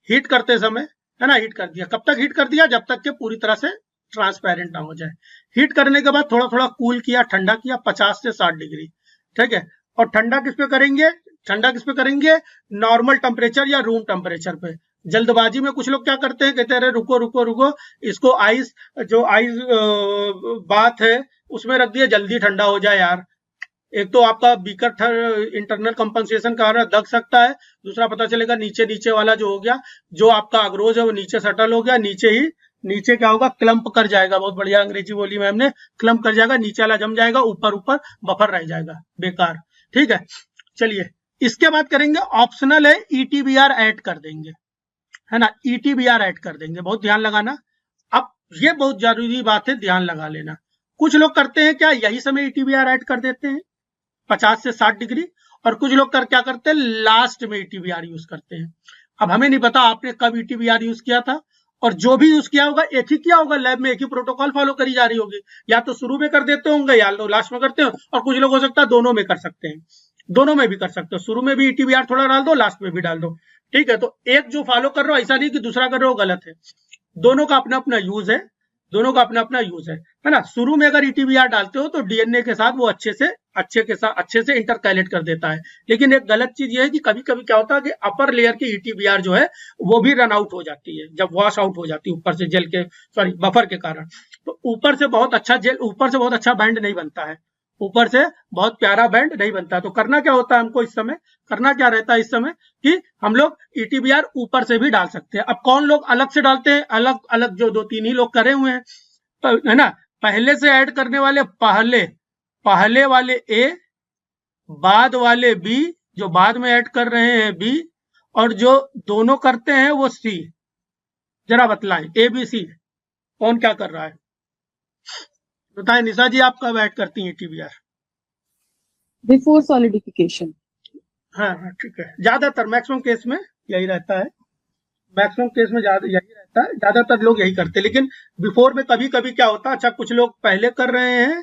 हीट करते समय, है ना, हीट कर दिया। कब तक हीट कर दिया, जब तक कि पूरी तरह से ट्रांसपेरेंट ना हो जाए। हीट करने के बाद थोड़ा थोड़ा कूल किया, ठंडा किया 50 से 60 डिग्री, ठीक है। और ठंडा किस पे करेंगे, नॉर्मल टेम्परेचर या रूम टेम्परेचर पे। जल्दबाजी में कुछ लोग क्या करते हैं, कहते हैं अरे रुको रुको रुको, इसको आइस बात है उसमें रख दिया, जल्दी ठंडा हो जाए यार। एक तो आपका बीकर इंटरनल कंपनसेशन का दग सकता है, दूसरा पता चलेगा नीचे वाला जो हो गया, जो आपका अग्रोज है वो नीचे सटल हो गया, नीचे क्या होगा, क्लम्प कर जाएगा। बहुत बढ़िया अंग्रेजी बोली मैम ने, क्लम्प कर जाएगा, नीचे वाला जम जाएगा, ऊपर बफर रह जाएगा, बेकार। ठीक है, चलिए इसके बाद करेंगे, ऑप्शनल है, ईटीबीआर ऐड कर देंगे, है ना, ईटीबीआर ऐड कर देंगे। बहुत ध्यान लगाना, अब ये बहुत जरूरी बात है, ध्यान लगा लेना। कुछ लोग करते हैं क्या, यही समय ईटीबीआर ऐड कर देते हैं 50 से 60 डिग्री, और कुछ लोग क्या करते हैं, लास्ट में ईटीबीआर यूज करते हैं। अब हमें नहीं पता आपने कब ईटीबीआर यूज किया था, और जो भी यूज किया होगा एक ही किया होगा, लैब में एक ही प्रोटोकॉल फॉलो करी जा रही होगी, या तो शुरू में कर देते होंगे या लास्ट में करते हो, और कुछ लोग हो सकता है दोनों में कर सकते हैं, दोनों में भी कर सकते हो, शुरू में भी ईटीबीआर थोड़ा डाल दो, लास्ट में भी डाल दो, ठीक है। तो एक जो फॉलो कर रहे हो ऐसा नहीं कि दूसरा कर रहे हो गलत है, दोनों का अपना अपना यूज है, है ना। शुरू में अगर ईटीबीआर डालते हो तो डीएनए के साथ वो अच्छे से इंटरकैलेट कर देता है। लेकिन एक गलत चीज ये है कि कभी कभी क्या होता है कि अपर लेयर की ईटीबीआर जो है वो भी रन आउट हो जाती है, जब वॉश आउट हो जाती है ऊपर से जेल के बफर के कारण, तो ऊपर से बहुत अच्छा बैंड नहीं बनता है, ऊपर से बहुत प्यारा बैंड नहीं बनता। तो करना क्या होता है हमको इस समय, करना क्या रहता है इस समय कि हम लोग ईटीबीआर ऊपर से भी डाल सकते हैं। अब कौन लोग अलग से डालते हैं, अलग अलग जो 2-3 ही लोग करे हुए हैं, तो है ना, पहले से ऐड करने वाले पहले वाले ए, बाद वाले बी, जो बाद में ऐड कर रहे हैं बी, और जो दोनों करते हैं वो सी। जरा बतलाएं ए बी सी कौन क्या कर रहा है, बताएं। निशा जी आप कब ऐड करती हैं ईटीबीआर? Before solidification. हाँ ठीक है, ज्यादातर मैक्सिमम केस में यही रहता है, यही रहता है, ज्यादातर लोग यही करते हैं। लेकिन बिफोर में कभी कभी क्या होता है, अच्छा कुछ लोग पहले कर रहे हैं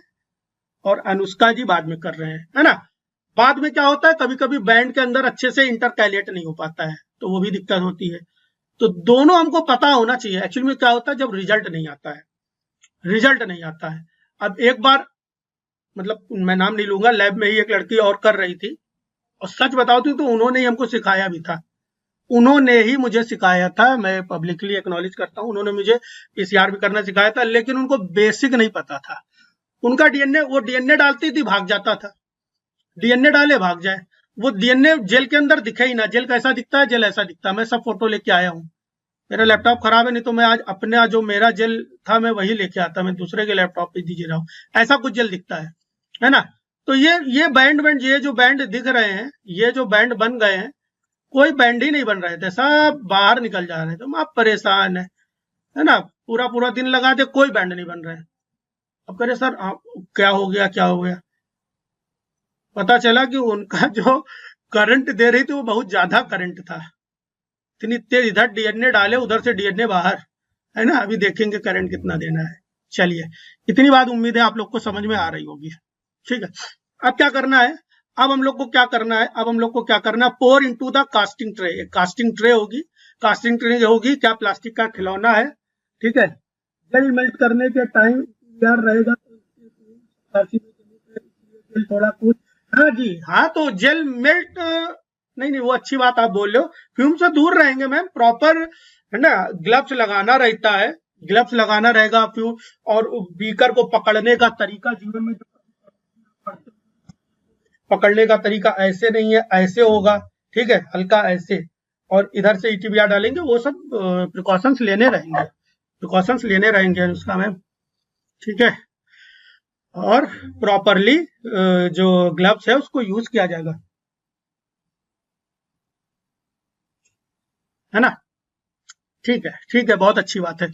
और अनुष्का जी बाद में कर रहे हैं, है ना। बाद में क्या होता है, कभी कभी बैंड के अंदर अच्छे से इंटरकैलेट नहीं हो पाता है, तो वो भी दिक्कत होती है। तो दोनों हमको पता होना चाहिए। एक्चुअली में क्या होता है, जब रिजल्ट नहीं आता है। अब एक बार, मतलब मैं नाम नहीं लूंगा, लैब में ही एक लड़की और कर रही थी, और सच बताती तो उन्होंने ही हमको सिखाया भी था, उन्होंने ही मुझे सिखाया था, मैं पब्लिकली एक्नॉलेज करता हूँ, उन्होंने मुझे पीसीआर भी करना सिखाया था, लेकिन उनको बेसिक नहीं पता था। उनका डीएनए डालती थी, भाग जाता था, डीएनए डाले भाग जाए, वो डीएनए जेल के अंदर दिखे ही ना। जेल कैसा दिखता है, जेल ऐसा दिखता है। मैं सब फोटो लेके आया हूँ, मेरा लैपटॉप खराब है, नहीं तो मैं आज अपने जो मेरा जेल था मैं वही लेके आता, मैं दूसरे के लैपटॉप पे दीजिए रहा हूँ, ऐसा कुछ जेल दिखता है ना। तो ये बैंड ये जो बैंड दिख रहे हैं, ये जो बैंड बन गए हैं, कोई बैंड ही नहीं बन रहे थे, सब बाहर निकल जा रहे थे। हम आप परेशान है ना, पूरा दिन लगा दे, कोई बैंड नहीं बन रहे। अब कह रहे सर क्या हो गया, पता चला कि उनका जो करंट दे रही थी वो बहुत ज्यादा करंट था, इतनी तेज, इधर डीएनए डाले उधर से डीएनए बाहर, है ना। अभी देखेंगे करंट कितना देना है। चलिए, इतनी बात उम्मीद है आप लोग को समझ में आ रही होगी, ठीक है। अब क्या करना है, अब हम लोग को क्या करना है, पोर इनटू द कास्टिंग ट्रे। एक कास्टिंग ट्रे होगी, क्या प्लास्टिक का खिलौना है, ठीक है। जेल मेल्ट करने के टाइम यार रहेगा, तो थोड़ा कुछ, हाँ जी हाँ, तो जेल मेल्ट नहीं, वो अच्छी बात आप बोल रहे हो, फ्यूम से दूर रहेंगे मैम, प्रॉपर, है ना, ग्लव्स लगाना रहता है, ग्लव्स लगाना रहेगा फ्यूम, और बीकर को पकड़ने का तरीका, जीवन में पकड़ने का तरीका ऐसे नहीं है, ऐसे होगा, ठीक है, हल्का ऐसे, और इधर से ईटीबीआर डालेंगे, वो सब प्रिकॉशंस लेने रहेंगे उसका मैम, ठीक है। और प्रॉपरली जो ग्लव्स है उसको यूज किया जाएगा, है ना। ठीक है, बहुत अच्छी बात है।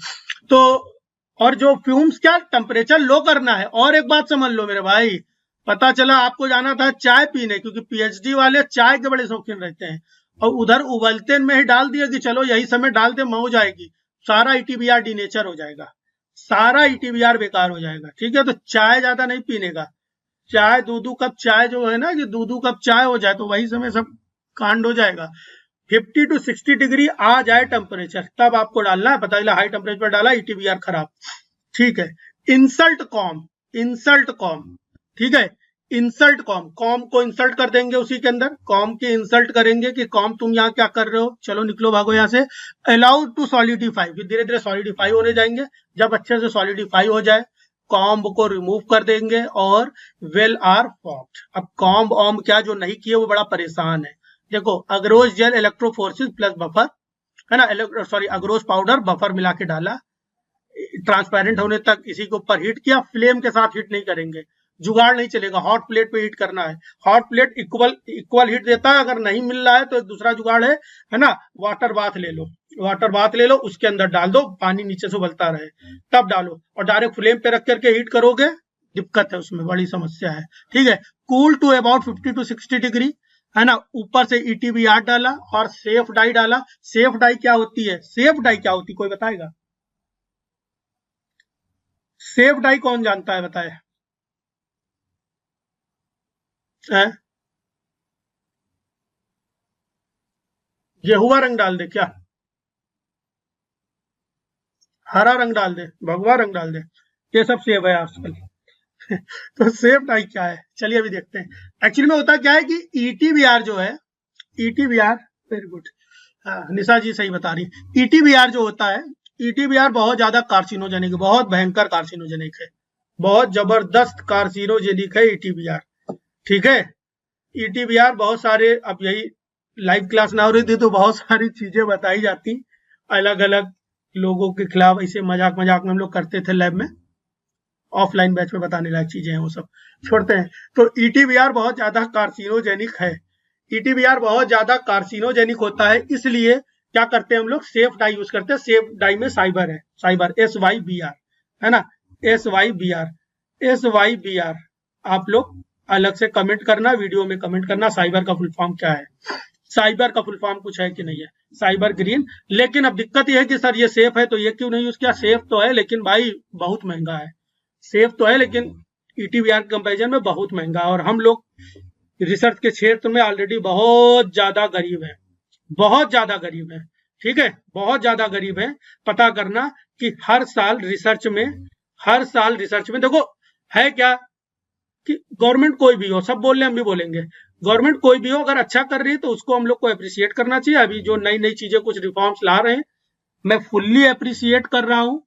तो और जो फ्यूम्स, क्या टेम्परेचर लो करना है। और एक बात समझ लो मेरे भाई, पता चला आपको जाना था चाय पीने, क्योंकि पीएचडी वाले चाय के बड़े शौकीन रहते हैं, और उधर उबलते में ही डाल दिया कि चलो यही समय डाल दे, मौज आएगी, सारा ईटीबीआर डीनेचर हो जाएगा, सारा ईटीबीआर बेकार हो जाएगा। ठीक है, तो चाय ज्यादा नहीं पीने का। चाय 2-2 कप चाय जो है ना, कि 2-2 कप चाय हो जाए तो वही समय सब कांड हो जाएगा। 50 to 60 डिग्री आ जाए टेम्परेचर, तब आपको डालना है। पता चला हाई टेम्परेचर पर डाला, ईटीबीआर खराब। ठीक है, इंसल्ट कॉम, इंसल्ट कॉम, ठीक है, इंसल्ट कॉम, कॉम को इंसल्ट कर देंगे उसी के अंदर, कॉम के इंसल्ट करेंगे कि कॉम तुम यहाँ क्या कर रहे हो, चलो निकलो भागो यहाँ से। अलाउ टू सॉलिडिफाई, फिर धीरे धीरे सॉलिडिफाई होने जाएंगे। जब अच्छे से सॉलिडिफाई हो जाए, कॉम्ब को रिमूव कर देंगे और वेल आर फॉर्म्ड। अब कॉम्ब ऑम क्या जो नहीं किए वो बड़ा परेशान है। देखो, अग्रोज जेल इलेक्ट्रोफोर्सिस प्लस बफर, है ना, सॉरी अग्रोज पाउडर बफर मिला के डाला, ट्रांसपेरेंट होने तक इसी के ऊपर हीट किया। फ्लेम के साथ हीट नहीं करेंगे, जुगाड़ नहीं चलेगा, हॉट प्लेट पे हीट करना है। हॉट प्लेट इक्वल हीट देता है, अगर नहीं मिल रहा है तो एक दूसरा जुगाड़ है ना, वाटर बाथ ले लो, वाटर बाथ ले लो, उसके अंदर डाल दो, पानी नीचे से उबलता रहे, तब डालो। और डायरेक्ट फ्लेम पे रख करके हीट करोगे, दिक्कत है, उसमें बड़ी समस्या है। ठीक है, cool to about 50 to 60 degree, है ना। ऊपर से ईटीबीआर डाला और सेफ डाई डाला। सेफ डाई क्या होती है, सेफ डाई क्या होती है, कोई बताएगा? सेफ डाई कौन जानता है, बताए? गेहुआ रंग डाल दे क्या, हरा रंग डाल दे, भगवा रंग डाल दे, ये सब सेब है आजकल। तो सेब डाई क्या है, चलिए अभी देखते हैं। एक्चुअली में होता क्या है कि ईटीबीआर जो है, ईटीबीआर, वेरी गुड, निशा जी सही बता रही। ईटीबीआर जो होता है, ईटीबीआर बहुत ज्यादा कार्सिनोजेनिक, बहुत भयंकर कार्सिनोजेनिक है, बहुत जबरदस्त कार्सिनोजेनिक है ईटीबीआर। ठीक है, ईटीबीआर बहुत सारे, अब यही लाइव क्लास ना हो रही थी तो बहुत सारी चीजें बताई जाती अलग अलग लोगों के खिलाफ, ऐसे मजाक मजाक में हम लोग करते थे लैब में, ऑफलाइन बैच में बताने लायक चीजें हैं वो सब छोड़ते हैं। तो ईटीबीआर बहुत ज्यादा कार्सिनोजेनिक है, ईटीबीआर बहुत ज्यादा कार्सिनोजेनिक होता है, इसलिए क्या करते हैं हम लोग, सेफ डाई यूज करते हैं। सेफ डाई में साइबर है, साइबर SYBR, है ना, SYBR, आप लोग अलग से कमेंट करना, वीडियो में कमेंट करना साइबर का फुल फॉर्म क्या है, साइबर का फुल फॉर्म कुछ है कि नहीं है, साइबर ग्रीन। लेकिन अब दिक्कत यह है कि सर ये सेफ है तो ये क्यों नहीं यूज किया, सेफ तो है लेकिन भाई बहुत महंगा है, सेफ तो है लेकिन ईटीबीआर के कंपेरिजन में बहुत महंगा है, और हम लोग रिसर्च के क्षेत्र में ऑलरेडी बहुत ज्यादा गरीब है, बहुत ज्यादा गरीब है। ठीक है, बहुत ज्यादा गरीब है। पता करना कि हर साल रिसर्च में देखो है क्या, कि गवर्नमेंट कोई भी हो, सब बोल रहे हैं हम भी बोलेंगे, गवर्नमेंट कोई भी हो अगर अच्छा कर रही है तो उसको हम लोग को अप्रिशिएट करना चाहिए। अभी जो नई नई चीजें कुछ रिफॉर्म्स ला रहे हैं, मैं फुल्ली अप्रिशिएट कर रहा हूं,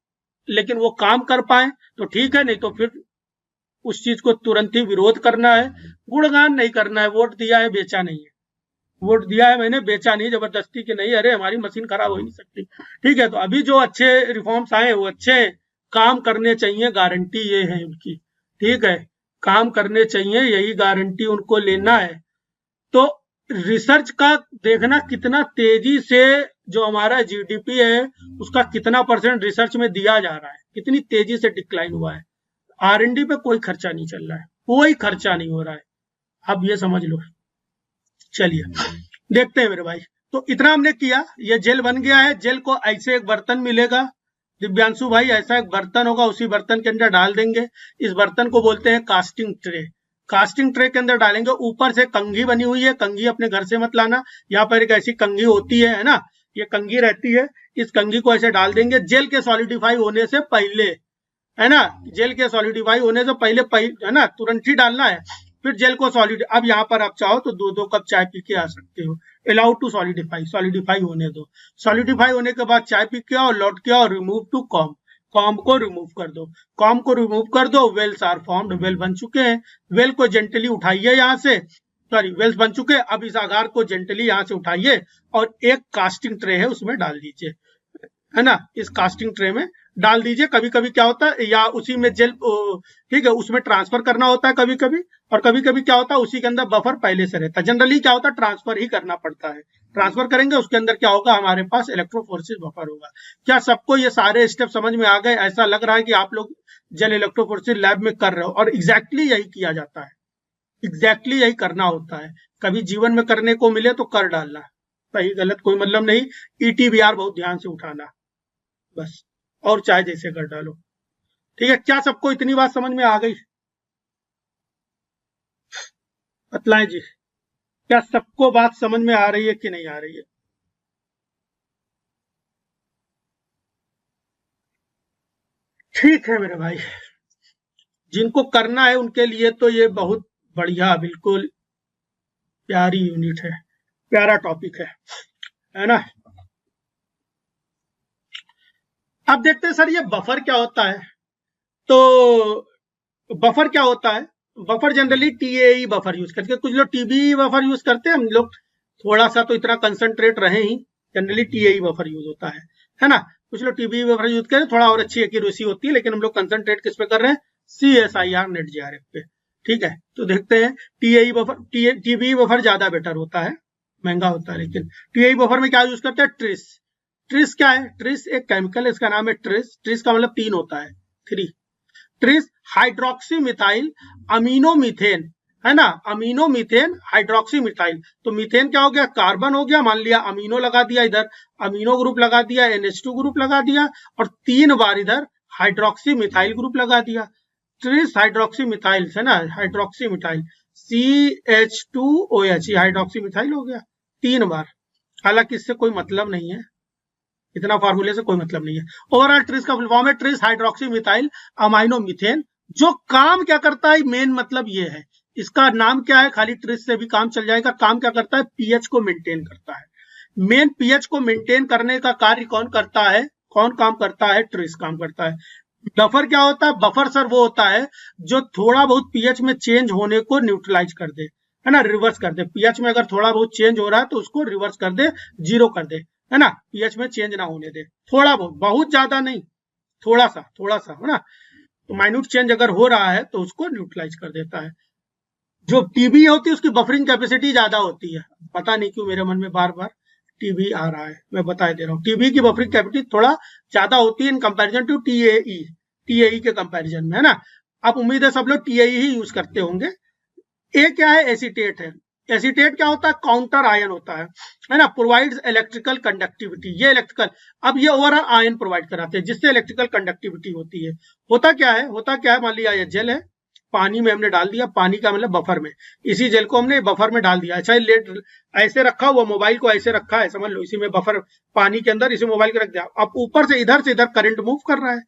लेकिन वो काम कर पाए तो ठीक है, नहीं तो फिर उस चीज को तुरंत ही विरोध करना है, गुणगान नहीं करना है। वोट दिया है, बेचा नहीं है, वोट दिया है मैंने, बेचा नहीं, जबरदस्ती की नहीं, अरे हमारी मशीन खराब हो ही नहीं सकती। ठीक है, तो अभी जो अच्छे रिफॉर्म्स आए वो अच्छे काम करने चाहिए, गारंटी ये है उनकी। ठीक है, काम करने चाहिए, यही गारंटी उनको लेना है। तो रिसर्च का देखना कितना तेजी से जो हमारा जीडीपी है उसका कितना % रिसर्च में दिया जा रहा है, कितनी तेजी से डिक्लाइन हुआ है। R&D पे कोई खर्चा नहीं चल रहा है, कोई खर्चा नहीं हो रहा है, अब ये समझ लो। चलिए देखते हैं मेरे भाई, तो इतना हमने किया, ये जेल बन गया है। जेल को ऐसे एक बर्तन मिलेगा दिव्यांशु भाई, ऐसा एक बर्तन होगा, उसी बर्तन के अंदर डाल देंगे। इस बर्तन को बोलते हैं कास्टिंग ट्रे। कास्टिंग ट्रे के अंदर डालेंगे, ऊपर से कंघी बनी हुई है, कंघी अपने घर से मत लाना, यहाँ पर एक ऐसी कंघी होती है ना, ये कंघी रहती है, इस कंघी को ऐसे डाल देंगे। जेल के सॉलिडिफाई होने से पहले, है ना, जेल के सॉलिडिफाई होने से पहले है ना, तुरंत ही डालना है। फिर जेल को सॉलिड, अब यहाँ पर आप चाहो तो 2-2 कप चाय पी के आ सकते हो। अलाउ टू सॉलिडिफाई, सॉलिडिफाई होने दो। सॉलिडिफाई होने के बाद चाय पी के आओ, लौट के आओ, रिमूव टू कॉम, कॉम को रिमूव कर दो, कॉम को रिमूव कर दो। वेल्स आर फॉर्म्ड, वेल बन चुके हैं। वेल को जेंटली उठाइए यहाँ से, सॉरी वेल्स बन चुके हैं। अब इस आगार को जेंटली यहाँ से उठाइए और एक कास्टिंग ट्रे है उसमें डाल दीजिए, है ना, इस कास्टिंग ट्रे में डाल दीजिए। कभी कभी क्या होता है, या उसी में जेल, ठीक है, उसमें ट्रांसफर करना होता है कभी कभी, और कभी कभी क्या होता है उसी के अंदर बफर पहले से रहता है। जनरली क्या होता है, ट्रांसफर ही करना पड़ता है। ट्रांसफर करेंगे उसके अंदर क्या होगा, हमारे पास इलेक्ट्रोफोरेसिस बफर होगा। क्या सबको ये सारे स्टेप समझ में आ गए? ऐसा लग रहा है कि आप लोग जेल इलेक्ट्रोफोरेसिस लैब में कर रहे हो, और एग्जैक्टली यही किया जाता है, एग्जैक्टली यही करना होता है। कभी जीवन में करने को मिले तो कर डालना, सही गलत कोई मतलब नहीं। ईटीबीआर बहुत ध्यान से उठाना बस, और चाहे जैसे कर डालो। ठीक है, क्या सबको इतनी बात समझ में आ गई? बतलाएं जी, क्या सबको बात समझ में आ रही है कि नहीं आ रही है? ठीक है मेरे भाई, जिनको करना है उनके लिए तो ये बहुत बढ़िया, बिल्कुल प्यारी यूनिट है, प्यारा टॉपिक है ना। अब देखते हैं सर ये बफर क्या होता है। तो बफर क्या होता है, बफर जनरली टीएई बफर यूज करते हैं, कुछ लोग टीबी बफर यूज करते हैं, हम लोग थोड़ा सा तो इतना कंसंट्रेट रहे ही, जनरली टीएई बफर यूज होता है ना। कुछ लोग टीबी बफर यूज करें, थोड़ा और अच्छी एक्यूरेसी होती है, लेकिन हम लोग कंसंट्रेट किस पे कर रहे हैं, CSIR नेट जेआरएफ पे। ठीक है, तो देखते हैं टीएई बफर, टीबी बफर ज्यादा बेटर होता है, महंगा होता है, लेकिन टीएई बफर में क्या यूज करते हैं, ट्रिस। ट्रिस क्या है, ट्रिस एक केमिकल है, इसका नाम है ट्रिस। ट्रिस का मतलब 3 होता है, 3। Tris hydroxy methyl amino methane, है ना, अमीनो मीथेन हाइड्रोक्सी मिथाइल। तो मीथेन क्या हो गया, कार्बन हो गया, मान लिया अमीनो लगा दिया, इधर अमीनो ग्रुप लगा दिया, NH2 ग्रुप लगा दिया, और 3 बार इधर हाइड्रोक्सी मिथाइल ग्रुप लगा दिया। ट्रिस हाइड्रोक्सी मिथाइल है ना, hydroxy methyl CH2OH, hydroxy methyl हो गया 3 बार। हालांकि इससे कोई मतलब नहीं है, इतना फार्मूले से कोई मतलब नहीं है। ओवरऑल ट्रिस का फुल फॉर्म है tris hydroxy methyl amino methane. जो काम क्या करता है, मेन मतलब ये है, इसका नाम क्या है, खाली ट्रिस से भी काम चल जाएगा। काम क्या करता है, पीएच को मेंटेन करता है। मेन पीएच को मेंटेन करने का कार्य कौन करता है, कौन काम करता है, ट्रिस काम करता है। बफर क्या होता है, बफर सर वो होता है जो थोड़ा बहुत पीएच में चेंज होने को न्यूट्रलाइज कर दे, है ना, रिवर्स कर दे। पीएच में अगर थोड़ा बहुत चेंज हो रहा है तो उसको रिवर्स कर दे, 0 कर दे, है ना, पीएच में चेंज ना होने दे, थोड़ा बहुत, बहुत ज्यादा नहीं, थोड़ा सा, है ना। तो माइन्यूट चेंज अगर हो रहा है तो उसको न्यूट्रलाइज कर देता है। जो टीबी होती है उसकी बफरिंग कैपेसिटी ज्यादा होती है, पता नहीं क्यों मेरे मन में बार बार टीबी आ रहा है, मैं बता दे रहा हूँ। टीबी की बफरिंग कैपेसिटी थोड़ा ज्यादा होती है इन कंपैरिजन टू टीएई के कंपैरिजन में, है ना। आप उम्मीद है सब लोग टीएई ही यूज करते होंगे। ए क्या है, एसीटेट है। एसीटेट क्या होता है, काउंटर आयन होता है ना, प्रोवाइड्स इलेक्ट्रिकल कंडक्टिविटी। ये इलेक्ट्रिकल, अब ये ओवरऑल आयन प्रोवाइड कराते हैं जिससे इलेक्ट्रिकल कंडक्टिविटी होती है। होता क्या है, मान लिया ये जेल है, पानी में हमने डाल दिया, पानी का मतलब बफर में, इसी जेल को हमने बफर में डाल दिया। अच्छा, लेट ऐसे रखा हुआ, मोबाइल को ऐसे रखा है, समझ लो इसी में बफर, पानी के अंदर इसी मोबाइल को रख दिया। अब ऊपर से इधर करंट मूव कर रहा है,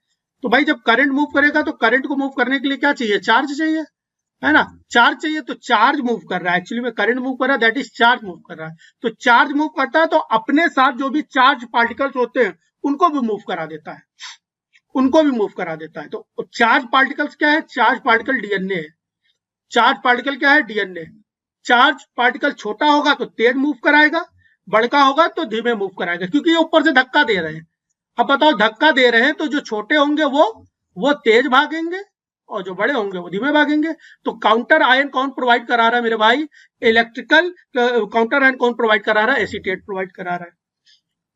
तो भाई जब करंट मूव करेगा तो करंट को मूव करने के लिए क्या चाहिए, चार्ज चाहिए, है ना, चार्ज चाहिए। तो चार्ज मूव कर रहा है, एक्चुअली में करंट मूव कर रहा है, दैट इज चार्ज मूव कर रहा है। तो चार्ज मूव करता है तो अपने साथ जो भी चार्ज पार्टिकल्स होते हैं उनको भी मूव करा देता है, उनको भी मूव करा देता है। तो चार्ज पार्टिकल्स क्या है, चार्ज पार्टिकल डीएनए है। चार्ज पार्टिकल क्या है, डीएनए। चार्ज पार्टिकल छोटा होगा तो तेज मूव कराएगा, बड़का होगा तो धीमे मूव कराएगा, क्योंकि ये ऊपर से धक्का दे रहे हैं। अब बताओ, धक्का दे रहे हैं तो जो छोटे होंगे वो तेज भागेंगे, और जो बड़े होंगे वो धीमे भागेंगे। तो काउंटर आयन कौन प्रोवाइड करा रहा है मेरे भाई, इलेक्ट्रिकल काउंटर आयन कौन प्रोवाइड करा रहा है, एसीटेट प्रोवाइड करा रहा है।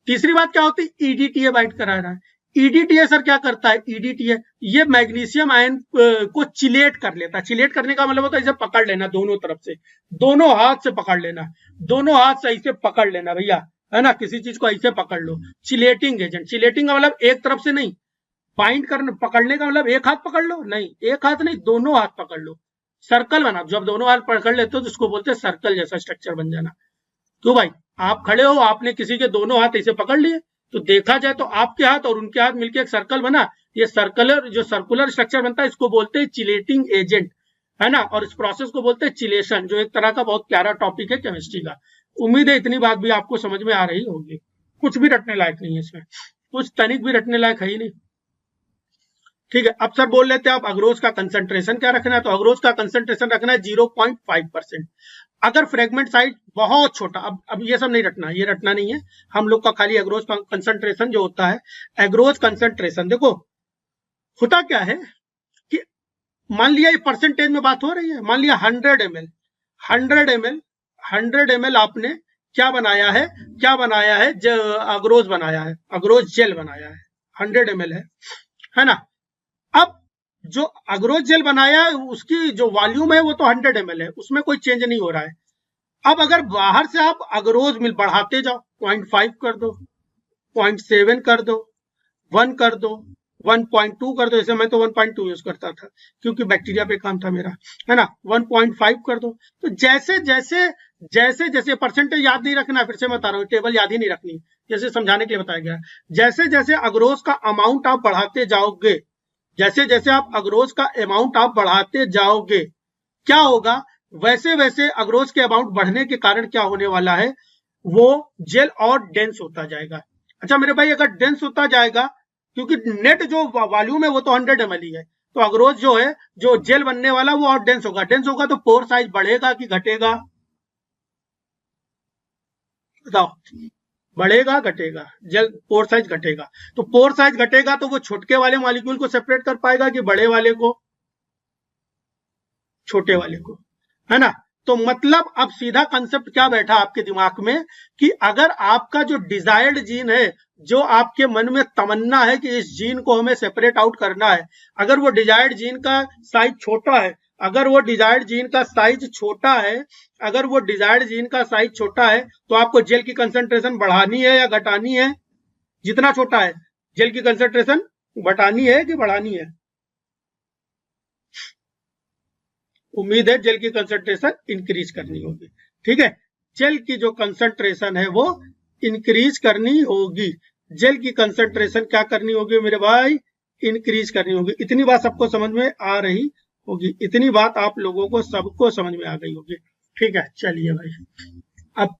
तीसरी बात क्या होती है, ईडीटीए बाइट करा रहा है। ईडीटीए सर क्या करता है, ईडीटीए ये मैग्नीशियम आयन को चिलेट कर लेता है। चिलेट करने का मतलब होता है इसे पकड़ लेना, दोनों तरफ से, दोनों हाथ से पकड़ लेना, दोनों हाथ से ऐसे पकड़ लेना भैया, है ना, किसी चीज को ऐसे पकड़ लो। चिलेटिंग एजेंट, चिलेटिंग का मतलब एक तरफ से नहीं, बाइंड करने, पकड़ने का मतलब एक हाथ पकड़ लो, नहीं एक हाथ नहीं, दोनों हाथ पकड़ लो, सर्कल बना। जब दोनों हाथ पकड़ लेते हो तो उसको बोलते हैं सर्कल जैसा स्ट्रक्चर बन जाना। तो भाई आप खड़े हो, आपने किसी के दोनों हाथ ऐसे पकड़ लिए, तो देखा जाए तो आपके हाथ और उनके हाथ मिलकर एक सर्कल बना। ये सर्कुलर, जो सर्कुलर स्ट्रक्चर बनता है इसको बोलते हैं चिलेटिंग एजेंट, है ना। और इस प्रोसेस को बोलते हैं चिलेशन, जो एक तरह का बहुत प्यारा टॉपिक है केमिस्ट्री का। उम्मीद है इतनी बात भी आपको समझ में आ रही होगी, कुछ भी रटने लायक नहीं है इसमें, कुछ तनिक भी रटने लायक है ही नहीं। ठीक है, अब सर बोल लेते हैं आप अग्रोज का कंसंट्रेशन क्या रखना है, तो अग्रोज का कंसंट्रेशन रखना है 0.5%। अगर फ्रेगमेंट साइज बहुत छोटा, अब ये सब नहीं रखना, ये रखना नहीं है हम लोग का, खाली एग्रोज कंसंट्रेशन जो होता है, एग्रोज कंसंट्रेशन देखो होता क्या है कि मान लिया ये परसेंटेज में बात हो रही है, मान लिया 100 ml 100 ml आपने क्या बनाया है अग्रोज बनाया है, अग्रोज जेल बनाया है, 100 ml है ना। अब जो अग्रोज जेल बनाया है उसकी जो वॉल्यूम है वो तो 100 ml है, उसमें कोई चेंज नहीं हो रहा है। अब अगर बाहर से आप अग्रोज मिल बढ़ाते जाओ, 0.5 कर दो, 0.7 कर दो, 1 कर दो, 1.2 कर दो, जैसे मैं तो 1.2 यूज करता था क्योंकि बैक्टीरिया पे काम था मेरा, है ना। 1.5 कर दो, तो जैसे जैसे परसेंटेज याद नहीं रखना है, फिर से मैं बता रहा हूँ, टेबल याद ही नहीं रखनी, जैसे समझाने के लिए बताया गया। जैसे जैसे अग्रोज का अमाउंट आप बढ़ाते जाओगे, जैसे जैसे आप अग्रोज का अमाउंट आप बढ़ाते जाओगे, क्या होगा, वैसे वैसे अग्रोज के अमाउंट बढ़ने के कारण क्या होने वाला है, वो जेल और डेंस होता जाएगा। अच्छा मेरे भाई, अगर डेंस होता जाएगा, क्योंकि नेट जो वॉल्यूम है वो तो 100 ml ही है, तो अग्रोज जो है, जो जेल बनने वाला वो और डेंस होगा। डेंस होगा तो पोर साइज बढ़ेगा कि घटेगा, बताओ, बढ़ेगा घटेगा, जेल पोर साइज घटेगा। तो पोर साइज घटेगा तो वो छोटे वाले मॉलिक्यूल को सेपरेट कर पाएगा कि बड़े वाले को, छोटे वाले को, है ना। तो मतलब अब सीधा कंसेप्ट क्या बैठा आपके दिमाग में कि अगर आपका जो डिजायर्ड जीन है, जो आपके मन में तमन्ना है कि इस जीन को हमें सेपरेट आउट करना है, अगर वो डिजायर्ड जीन का साइज छोटा है, अगर वो डिजायर्ड जीन का साइज छोटा है, अगर वो डिजायर्ड जीन का साइज छोटा है, तो आपको जेल की कंसंट्रेशन बढ़ानी है या घटानी है? जितना छोटा है जेल की कंसंट्रेशन घटानी है कि बढ़ानी है? उम्मीद है जेल की कंसंट्रेशन इंक्रीज करनी होगी। ठीक है, जेल की जो कंसंट्रेशन है वो इंक्रीज करनी होगी। जेल की कंसंट्रेशन क्या करनी होगी मेरे भाई? इंक्रीज करनी होगी। इतनी बात सबको समझ में आ रही होगी, इतनी बात आप लोगों को सबको समझ में आ गई होगी। ठीक है, चलिए भाई, अब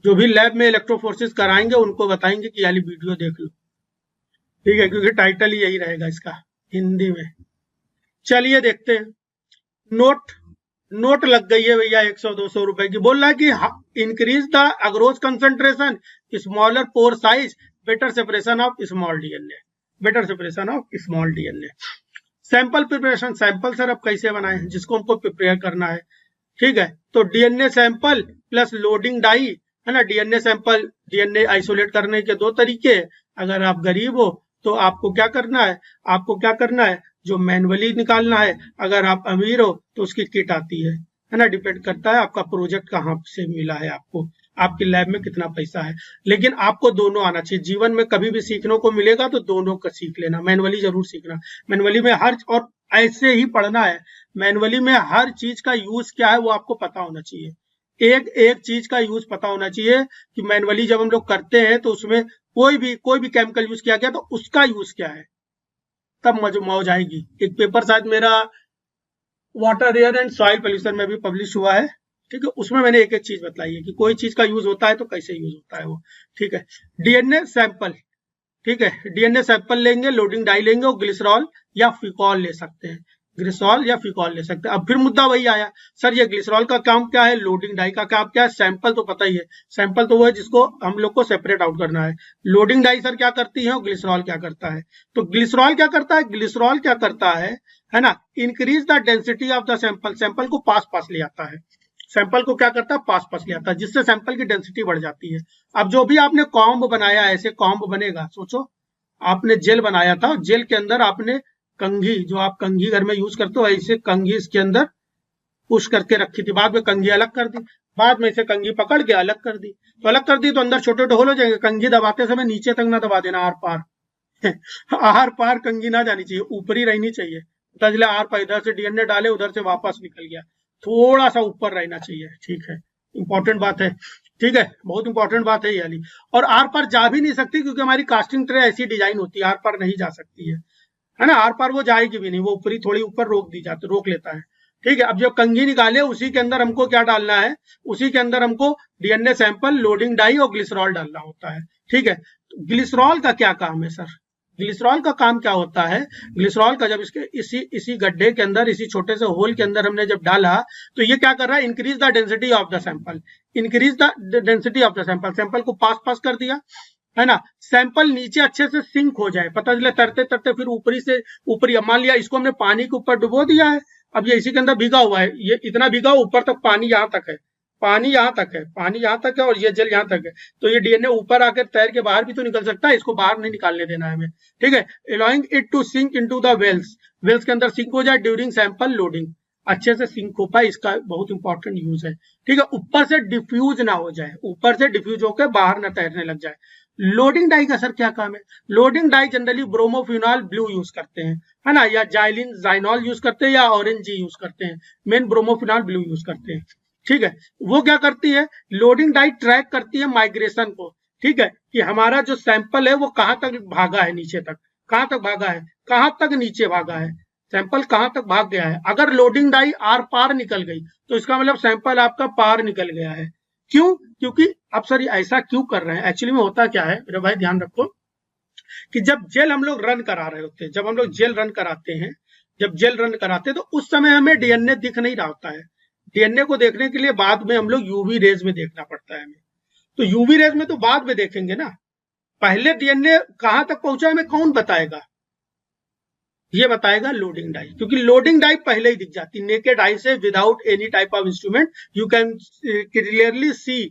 जो भी लैब में इलेक्ट्रोफोर्सिस कराएंगे उनको बताएंगे कि याली वीडियो देख लो। ठीक है, क्योंकि टाइटल ही यही रहेगा इसका हिंदी में। चलिए देखते हैं। नोट लग गई है भैया 100-200 रुपए की। बोल रहा है कि increase the agarose concentration, smaller pore size, better separation of small DNA, better separation of small DNA. Sample preparation, sample sir अब कैसे बनाए, जिसको हमको प्रिपेयर करना है। ठीक है, तो DNA sample plus loading dye, है ना। डीएनए सैंपल, डीएनए आइसोलेट करने के दो तरीके। अगर आप गरीब हो तो आपको क्या करना है, जो मैनुअली निकालना है। अगर आप अमीर हो तो उसकी किट आती है ना। डिपेंड करता है आपका प्रोजेक्ट कहाँ से मिला है, आपको आपकी लैब में कितना पैसा है। लेकिन आपको दोनों आना चाहिए। जीवन में कभी भी सीखने को मिलेगा तो दोनों का सीख लेना। मैनुअली जरूर सीखना, मैनुअली में हर, और ऐसे ही पढ़ना है। मैनुअली में हर चीज का यूज क्या है वो आपको पता होना चाहिए। एक एक चीज का यूज पता होना चाहिए कि मैनुअली जब हम लोग करते हैं तो उसमें कोई भी केमिकल यूज किया गया तो उसका यूज क्या है, तब मौज आएगी। एक पेपर शायद मेरा water, air and soil pollution में भी पब्लिश हुआ है। ठीक है, उसमें मैंने एक एक चीज बताई है कि कोई चीज का यूज होता है तो कैसे यूज होता है वो। ठीक है, डीएनए सैंपल, ठीक है, डीएनए सैंपल लेंगे, लोडिंग डाई लेंगे और ग्लिसरॉल या फिकॉल ले सकते हैं, ग्लिसरॉल या फिकॉल ले सकते हैं। अब फिर मुद्दा वही आया, सर ये ग्लिसरॉल का काम क्या है, लोडिंग डाई का काम क्या है? सैंपल तो पता ही है, सैंपल तो वो है जिसको हम लोग को सेपरेट आउट करना है। लोडिंग डाई सर क्या करती है और ग्लिसरॉल क्या करता है? तो ग्लिसरॉल क्या करता है ना, increase the density of the sample, sample को पास ले आता है। सैंपल को क्या करता है? पास ले आता है, जिससे सैंपल की डेंसिटी बढ़ जाती है। अब जो भी आपने कॉम्ब बनाया, ऐसे कॉम्ब बनेगा, सोचो आपने जेल बनाया था, जेल के अंदर आपने कंघी, जो आप कंघी घर में यूज करते हो, ऐसे कंघी इसके अंदर पुश करके रखी थी। बाद में कंघी अलग कर दी, बाद में इसे कंघी पकड़ के अलग कर दी। तो अलग कर दी तो अंदर छोटे छोटे होल हो जाएंगे। कंघी दबाते समय नीचे तक ना दबा देना, आर पार आर पार कंघी ना जानी चाहिए, ऊपर ही रहनी चाहिए। तजले आर पार, इधर से डीएनए डाले, उधर से वापस निकल गया, थोड़ा सा ऊपर रहना चाहिए। ठीक है, इंपॉर्टेंट बात है। ठीक है, बहुत इंपॉर्टेंट बात है ये वाली। और आर पार जा भी नहीं सकती क्योंकि हमारी कास्टिंग ट्रे ऐसी डिजाइन होती है, आर पार नहीं जा सकती है ना। आर पार वो जाएगी भी नहीं, वो ऊपरी थोड़ी ऊपर रोक लेता है। ठीक है, अब जब कंघी निकाले उसी के अंदर हमको क्या डालना है, उसी के अंदर हमको डीएनए सैंपल, लोडिंग डाई और ग्लिसरॉल डालना होता है। ठीक है, तो ग्लिसरॉल का क्या काम है सर? ग्लिसरॉल का काम क्या होता है, ग्लिसरॉल का जब इसके इसी गड्ढे के अंदर, इसी छोटे से होल के अंदर हमने जब डाला, तो ये क्या कर रहा है, increase the density of the sample, increase the density of the sample, sample को पास कर दिया, है ना, सैंपल नीचे अच्छे से सिंक हो जाए, पता चले तरते तरते फिर ऊपरी मान लिया इसको हमने पानी के ऊपर डुबो दिया है, अब ये इसी के अंदर भीगा हुआ है, ये इतना भीगा ऊपर तक पानी यहाँ तक है, पानी यहाँ तक है, पानी यहाँ तक है और ये जेल यहाँ तक है, तो ये डीएनए ऊपर आकर तैर के बाहर भी तो निकल सकता है, इसको बाहर नहीं निकालने देना है हमें, ठीक है, allowing it to sink into the wells, wells के अंदर सिंक हो जाए ड्यूरिंग सैंपल लोडिंग, अच्छे से सिंक हो पाए, इसका बहुत इंपॉर्टेंट यूज है, ठीक है, ऊपर से डिफ्यूज ना हो जाए, ऊपर से डिफ्यूज होकर बाहर ना तैरने लग जाए। लोडिंग डाई का सर क्या काम है, loading dye generally bromophenol blue use करते हैं, है ना, या जाइलिन जाइनॉल यूज करते हैं, या ऑरेंज जी यूज करते हैं, मेन ब्रोमोफिनॉल ब्लू यूज करते हैं, ठीक है। वो क्या करती है, लोडिंग डाई ट्रैक करती है माइग्रेशन को, ठीक है, कि हमारा जो सैंपल है वो कहां तक भागा है, नीचे तक कहां तक भागा है, कहां तक नीचे भागा है, सैंपल कहां तक भाग गया है। अगर लोडिंग डाई आर पार निकल गई तो इसका मतलब सैंपल आपका पार निकल गया है। क्यों, क्योंकि अब सर ऐसा क्यों कर रहे हैं, एक्चुअली में होता क्या है मेरे भाई, ध्यान रखो कि जब जेल हम लोग रन करा रहे होते हैं, जब हम लोग जेल रन कराते हैं, जब जेल रन कराते हैं तो उस समय हमें डीएनए दिख नहीं रहा होता है, डीएनए को देखने के लिए बाद में हम लोग यूवी रेज में देखना पड़ता है हमें, तो यूवी रेज में तो बाद में देखेंगे ना, पहले डीएनए कहां तक पहुंचा हमें कौन बताएगा, ये बताएगा लोडिंग डाई, क्योंकि लोडिंग डाई पहले ही दिख जाती, नेकेड आई से without any type of instrument you can clearly see,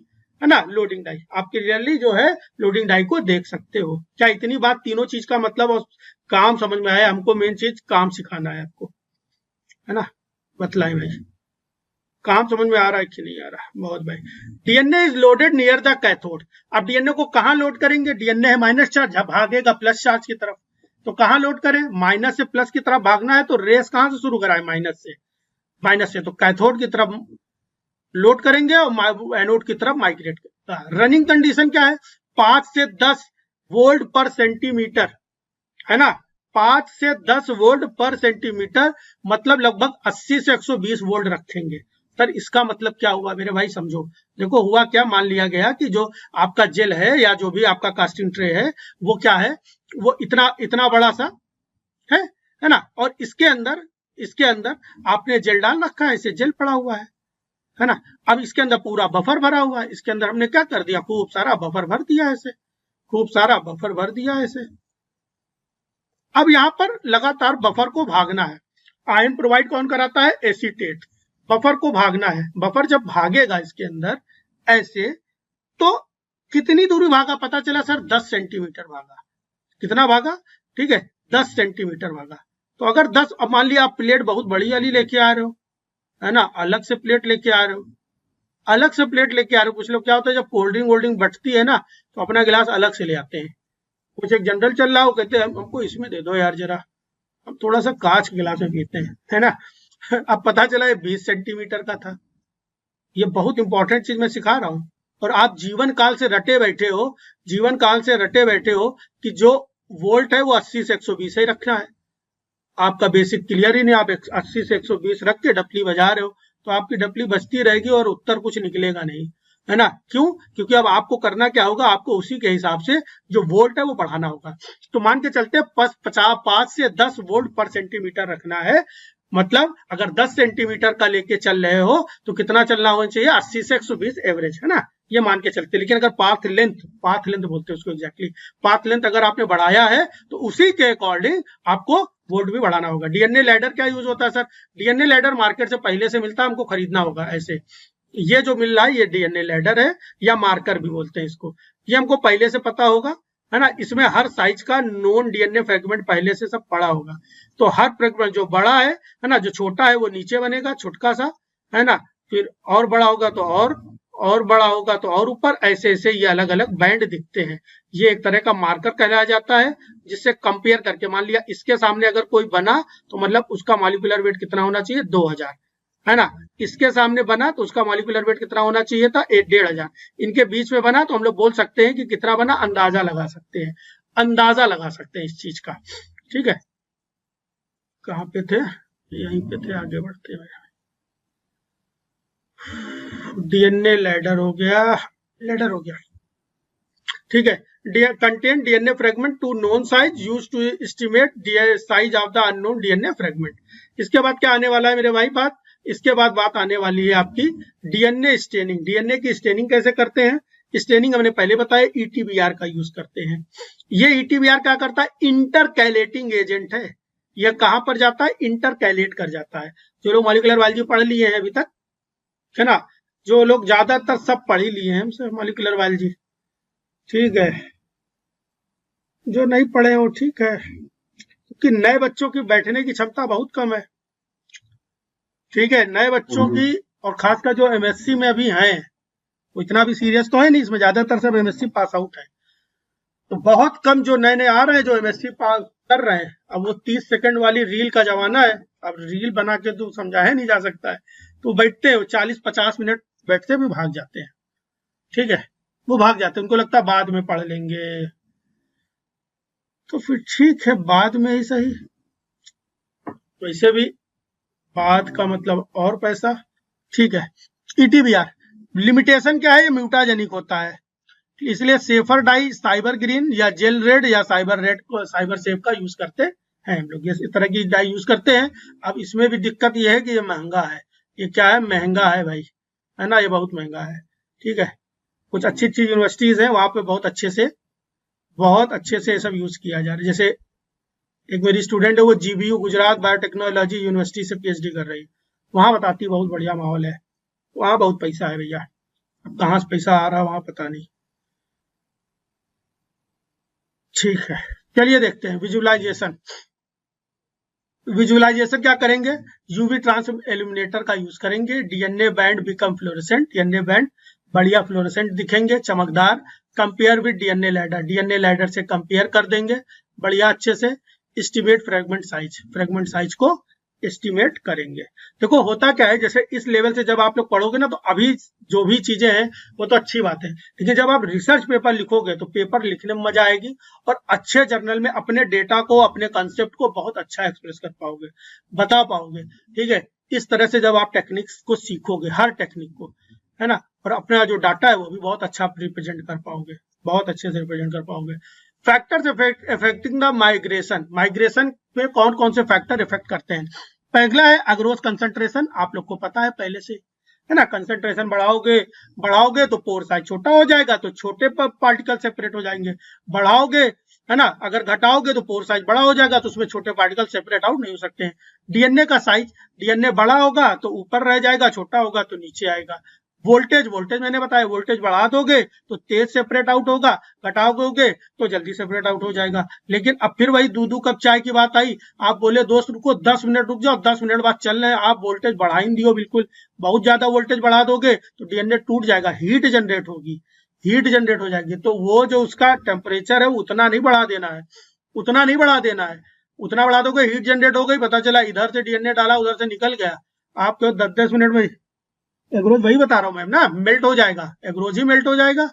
है ना, लोडिंग डाई, आप क्लियरली जो है लोडिंग डाई को देख सकते हो। क्या इतनी बात, तीनों चीज का मतलब और काम समझ में आया, हमको मेन चीज काम सिखाना है आपको, है ना, बतलाए भाई, काम समझ में आ रहा है कि नहीं आ रहा, बहुत भाई। DNA is loaded near the cathode, अब डीएनए को कहां लोड करेंगे, डीएनए है माइनस चार्ज, भागेगा प्लस चार्ज की तरफ, तो कहां लोड करें, माइनस से प्लस की तरफ भागना है, तो रेस कहां से शुरू कराए, माइनस से तो कैथोड की तरफ लोड करेंगे और एनोड की तरफ माइग्रेट करेगा। रनिंग कंडीशन क्या है, 5 से 10 वोल्ट पर सेंटीमीटर, है ना, 5 से 10 वोल्ट पर सेंटीमीटर, मतलब लगभग 80 से 120 वोल्ट रखेंगे। सर इसका मतलब क्या हुआ मेरे भाई, समझो, देखो हुआ क्या, मान लिया गया कि जो आपका जेल है या जो भी आपका कास्टिंग ट्रे है वो क्या है, वो इतना बड़ा सा है ना, और इसके अंदर आपने जेल डाल रखा है, इसे जेल पड़ा हुआ है ना, अब इसके अंदर पूरा बफर भरा हुआ है, इसके अंदर हमने क्या कर दिया, खूब सारा बफर भर दिया ऐसे, खूब सारा बफर भर दिया ऐसे। अब यहाँ पर लगातार बफर को भागना है, आयन प्रोवाइड कौन कराता है, एसीटेट, बफर को भागना है, बफर जब भागेगा इसके अंदर ऐसे, तो कितनी दूरी भागा, पता चला सर 10 सेंटीमीटर भागा, कितना भागा, ठीक है 10 सेंटीमीटर भागा। तो अगर 10, अब मान लिया आप प्लेट बहुत बड़ी वाली लेके आ रहे हो, है ना, अलग से प्लेट लेके आ रहे हो, अलग से प्लेट लेके आ रहे हो, कुछ लोग क्या होता है जब कोल्ड ड्रिंक बटती है ना तो अपना गिलास अलग से ले आते हैं, कुछ एक जनरल चल रहा हो, कहते हैं हमको इसमें दे दो यार जरा, हम थोड़ा सा कांच के गिलास में पीते हैं, है ना। अब पता चला ये 20 सेंटीमीटर का था। ये बहुत इंपॉर्टेंट चीज मैं सिखा रहा हूं, और आप जीवन काल से रटे बैठे हो, जीवन काल से रटे बैठे हो कि जो वोल्ट है वो 80 से 120 ही रखना है, आपका बेसिक क्लियर ही नहीं, आप 80 से 120 रख के डपली बजा रहे हो, तो आपकी डपली बजती रहेगी और उत्तर कुछ निकलेगा नहीं, है ना, क्यों, क्योंकि अब आपको करना क्या होगा, आपको उसी के हिसाब से जो वोल्ट है वो बढ़ाना होगा। तो मान के चलते 5 से 10 वोल्ट पर सेंटीमीटर रखना है, मतलब अगर 10 सेंटीमीटर का लेके चल रहे हो तो कितना चलना होना चाहिए, 80 से 120 एवरेज, है ना, ये मान के चलते। लेकिन अगर पाथ लेंथ बोलते हैं उसको एग्जैक्टली, पाथ लेंथ अगर आपने बढ़ाया है तो उसी के अकॉर्डिंग आपको वोल्ट भी बढ़ाना होगा। डीएनए लैडर क्या यूज होता है सर, डीएनए लैडर मार्केट से पहले से मिलता है, हमको खरीदना होगा ऐसे, ये जो मिल रहा है ये डीएनए लैडर है, या मार्कर भी बोलते हैं इसको, ये हमको पहले से पता होगा, है ना, इसमें हर साइज का नॉन डीएनए फ्रेगमेंट पहले से सब पड़ा होगा, तो हर फ्रेगमेंट जो बड़ा है ना, जो छोटा है वो नीचे बनेगा छोटका सा, है ना, फिर और बड़ा होगा तो और बड़ा होगा तो और ऊपर, ऐसे ऐसे ये अलग अलग बैंड दिखते हैं, ये एक तरह का मार्कर कहलाया जाता है, जिससे कंपेयर करके मान लिया इसके सामने अगर कोई बना तो मतलब उसका मॉलिक्यूलर वेट कितना होना चाहिए, 2000, है ना, इसके सामने बना तो उसका मॉलिक्यूलर वेट कितना होना चाहिए था, 1500, इनके बीच में बना तो हम लोग बोल सकते हैं कि कितना बना, अंदाजा लगा सकते हैं, अंदाजा लगा सकते हैं इस चीज का, ठीक है। कहाँ पे थे, यहीं पे थे, आगे बढ़ते हैं। डीएनए लैडर हो गया, ठीक है, contain DNA fragment to known size used to estimate size of the unknown DNA fragment। इसके बाद क्या आने वाला है मेरे भाई बात, इसके बाद बात आने वाली है आपकी डीएनए स्टेनिंग। डीएनए की स्टेनिंग कैसे करते हैं, स्टेनिंग हमने पहले बताया ईटीबीआर का यूज करते हैं। ये ईटीबीआर क्या करता है, इंटरकैलेटिंग एजेंट है। यह कहां पर जाता है, इंटरकैलेट कर जाता है। जो लोग मॉलिक्यूलर बायोलॉजी पढ़ लिए हैं अभी तक, है ना, जो लोग ज्यादातर सब पढ़ ही लिए हैं मॉलिक्यूलर बायोलॉजी, ठीक है। जो नहीं पढ़े हो ठीक है, क्योंकि नए बच्चों की बैठने की क्षमता बहुत कम है, ठीक है। नए बच्चों की, और खासकर जो एमएससी में अभी हैं, वो इतना भी सीरियस तो है नहीं, इसमें ज्यादातर सब एमएससी पास आउट है, तो बहुत कम जो नए नए आ रहे हैं जो एमएससी पास कर रहे हैं। अब वो 30 सेकंड वाली रील का जमाना है, अब रील बना के तो समझाया नहीं जा सकता है, तो बैठते हैं 40-50 मिनट बैठते भी भाग जाते हैं, ठीक है, वो भाग जाते हैं, उनको लगता है बाद में पढ़ लेंगे। तो फिर ठीक है, बाद में ही सही, वैसे भी बाद का मतलब और पैसा, ठीक है। ईटीबीआर लिमिटेशन क्या है, ये म्यूटाजेनिक होता है, इसलिए सेफर डाई साइबर ग्रीन या जेल रेड या साइबर रेड को, साइबर सेफ का यूज करते हैं हम लोग, इस तरह की डाई यूज करते हैं। अब इसमें भी दिक्कत ये है कि ये महंगा है, ये क्या है, महंगा है भाई, है ना, ये बहुत महंगा है, ठीक है। कुछ अच्छी अच्छी यूनिवर्सिटीज हैं, वहां पे बहुत अच्छे से ये सब यूज किया जा रहा है। जैसे एक मेरी स्टूडेंट है, वो जीबीयू गुजरात बायोटेक्नोलॉजी यूनिवर्सिटी से पीएचडी कर रही है, वहां बताती बहुत बढ़िया माहौल है, वहां बहुत पैसा है भैया, अब कहाँ से पैसा आ रहा है वहां पता नहीं, ठीक है। चलिए देखते हैं विजुअलाइजेशन। विजुअलाइजेशन क्या करेंगे, यूवी ट्रांस इल्यूमिनेटर का यूज करेंगे। DNA band become fluorescent, DNA band बढ़िया फ्लोरेसेंट दिखेंगे, चमकदार। Compare with DNA ladder, DNA ladder से कंपेयर कर देंगे बढ़िया अच्छे से। Estimate fragment size, fragment size को एस्टिमेट करेंगे। देखो होता क्या है, जैसे इस लेवल से जब आप लोग पढ़ोगे ना, तो अभी जो भी चीजें हैं वो तो अच्छी बात है, लेकिन जब आप रिसर्च पेपर लिखोगे तो पेपर लिखने में मजा आएगी, और अच्छे जर्नल में अपने डेटा को, अपने कंसेप्ट को बहुत अच्छा एक्सप्रेस कर पाओगे, बता पाओगे, ठीक है। इस तरह से जब आप टेक्निक्स को सीखोगे, हर टेक्निक को, है ना, और अपना जो डाटा है वो भी बहुत अच्छा रिप्रेजेंट कर पाओगे, बहुत अच्छे से रिप्रेजेंट कर पाओगे। Factors affecting the migration, migration में कौन कौन से फैक्टर इफेक्ट करते हैं। पहला है अग्रोस कंसंट्रेशन, आप लोग को पता है पहले से, है ना, कंसंट्रेशन बढ़ाओगे तो पोर साइज छोटा हो जाएगा, तो छोटे पार्टिकल सेपरेट हो जाएंगे। बढ़ाओगे, है ना, अगर घटाओगे तो पोर साइज बड़ा हो जाएगा, तो उसमें छोटे पार्टिकल सेपरेट आउट नहीं हो सकते हैं। डीएनए का साइज, डीएनए बड़ा होगा तो ऊपर रह जाएगा, छोटा होगा तो नीचे आएगा। वोल्टेज, वोल्टेज मैंने बताया, वोल्टेज बढ़ा दोगे तो तेज सेपरेट आउट होगा, घटाओगे तो जल्दी सेपरेट आउट हो जाएगा। लेकिन अब फिर वही दूध कप चाय की बात आई, आप बोले दोस्त रुको 10 मिनट रुक जाओ, 10 मिनट बाद चल रहे हैं, आप वोल्टेज बढ़ा ही दियो, बिल्कुल बहुत ज्यादा वोल्टेज बढ़ा दोगे तो डीएनए टूट जाएगा, हीट जनरेट होगी, हीट जनरेट हो जाएगी। तो वो जो उसका टेम्परेचर है उतना नहीं बढ़ा देना है, उतना नहीं बढ़ा देना है, उतना बढ़ा दोगे हीट जनरेट हो गई, पता चला इधर से डीएनए डाला उधर से निकल गया, आपको 10-10 मिनट में एग्रोज, वही बता रहा हूं मैम ना, मेल्ट हो जाएगा, एग्रोज ही मेल्ट हो जाएगा,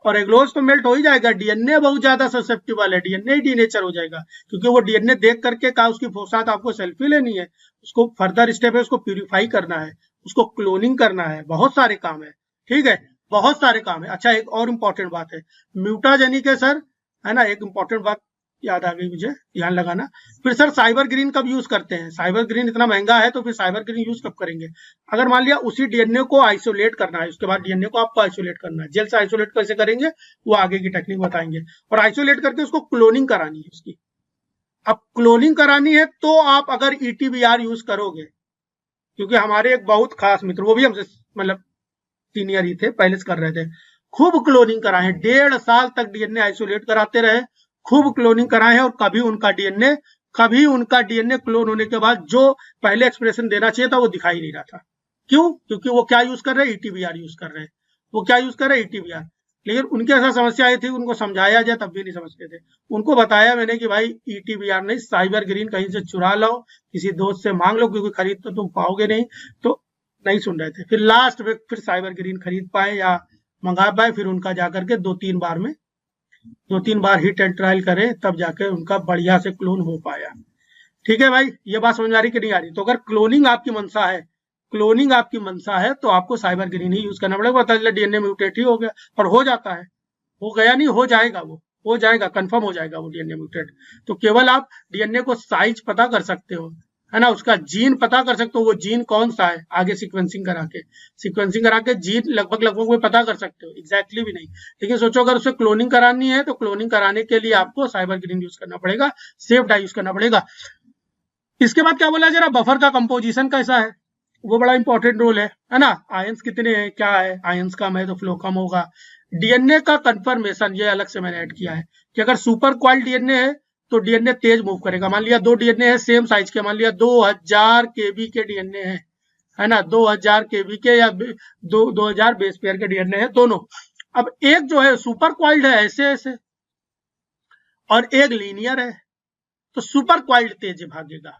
और एग्रोज तो मेल्ट हो ही जाएगा। डीएनए बहुत ज्यादा ससेप्टिबल है, डीएनए ही डीनेचर हो जाएगा, क्योंकि वो डीएनए देख करके का उसकी साथ आपको सेल्फी लेनी है, उसको फर्दर स्टेप है, उसको प्यूरिफाई करना है, उसको क्लोनिंग करना है, बहुत सारे काम है, ठीक है, बहुत सारे काम है। अच्छा एक और इम्पोर्टेंट बात है, म्यूटाजेनिक है सर, है ना, एक इम्पोर्टेंट बात याद आ गई मुझे, ध्यान लगाना। फिर सर साइबर ग्रीन कब यूज करते हैं, साइबर ग्रीन इतना महंगा है तो फिर साइबर ग्रीन यूज कब करेंगे। अगर मान लिया उसी डीएनए को आइसोलेट करना है, उसके बाद डीएनए को आपको आइसोलेट करना है, जेल से आइसोलेट कैसे करेंगे वो आगे की टेक्निक बताएंगे, और आइसोलेट करके उसको क्लोनिंग करानी है उसकी। अब क्लोनिंग करानी है तो आप अगर ईटीबीआर यूज करोगे, क्योंकि हमारे एक बहुत खास मित्र, वो भी हमसे मतलब सीनियर ही थे, पहले से कर रहे थे, खूब क्लोनिंग कराए, 1.5 साल तक डीएनए आइसोलेट कराते रहे, खूब क्लोनिंग कराए हैं, और कभी उनका डीएनए क्लोन होने के बाद जो पहले एक्सप्रेशन देना चाहिए था वो दिखाई नहीं रहा था। क्यों? क्योंकि वो क्या यूज कर रहे हैं, ईटीबीआर यूज कर रहे हैं, वो क्या यूज कर रहे हैं, ईटीबीआर। लेकिन उनके ऐसा समस्या आई थी, उनको समझाया जाए तब भी नहीं समझते थे। उनको बताया मैंने कि भाई ईटीबीआर नहीं, साइबर ग्रीन कहीं से चुरा लो, किसी दोस्त से मांग लो, क्योंकि खरीद तो तुम पाओगे नहीं, तो नहीं सुन रहे थे। फिर लास्ट में फिर साइबर ग्रीन खरीद पाए या मंगा पाए, फिर उनका जाकर के 2-3 बार हिट एंड ट्रायल करे, तब जाकर उनका बढ़िया से क्लोन हो पाया। ठीक है भाई, ये बात समझ में आ रही कि नहीं आ रही। तो अगर क्लोनिंग आपकी मंशा है तो आपको साइबर ग्रीन ही यूज करना पड़ेगा। पता चला डीएनए म्यूटेट ही हो गया, और हो जाता है, हो गया नहीं, हो जाएगा, वो हो जाएगा, कंफर्म हो जाएगा वो डीएनए म्यूटेट। तो केवल आप डीएनए को साइज पता कर सकते हो, है ना, उसका जीन पता कर सकते हो, वो जीन कौन सा है, आगे सीक्वेंसिंग करा के जीन लगभग वो पता कर सकते हो, एग्जैक्टली भी नहीं। लेकिन सोचो अगर उसे क्लोनिंग करानी है तो क्लोनिंग कराने के लिए आपको साइबर ग्रीन यूज करना पड़ेगा, सेफ डाई यूज करना पड़ेगा। इसके बाद क्या बोला जरा, बफर का कंपोजिशन कैसा है, वो बड़ा इंपॉर्टेंट रोल है ना, आयंस कितने हैं, क्या है, आयंस कम है तो फ्लो कम होगा। डीएनए का कंफर्मेशन ये अलग से मैंने ऐड किया है कि अगर सुपर क्वाइल डीएनए है तो डीएनए तेज मूव करेगा। मान लिया 2 डीएनए है सेम साइज के, मान लिया 2000 केबी के डीएनए है ना, 2000 केबी के या 2000 बेस पेयर के डीएनए है दोनों। अब एक जो है सुपर क्वाइल्ड है ऐसे ऐसे और एक लीनियर है, तो सुपर क्वाइल्ड तेज भागेगा,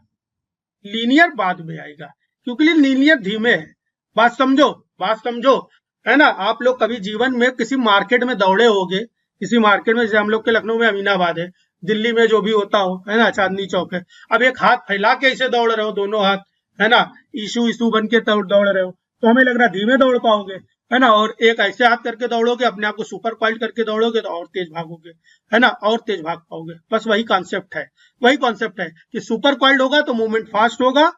लीनियर बाद में आएगा क्योंकि लीनियर धीमे है। बात समझो, है ना। आप लोग कभी जीवन में किसी मार्केट में दौड़े होगे, किसी मार्केट में, जैसे हम लोग के लखनऊ में अमीनाबाद है, दिल्ली में जो भी होता हो, है ना, चांदनी चौक है। अब एक हाथ फैला के ऐसे दौड़ रहे हो, दोनों हाथ, है ना, ईशू बन के दौड़ रहे हो, तो हमें लग रहा धीमे दौड़ पाओगे, है ना। और एक ऐसे हाथ करके दौड़ोगे, अपने आप को सुपर क्वाइल्ड करके दौड़ोगे तो और तेज भागोगे, है ना, और तेज भाग पाओगे। बस वही कॉन्सेप्ट है कि सुपर क्वाइल्ड होगा तो मूवमेंट फास्ट होगा।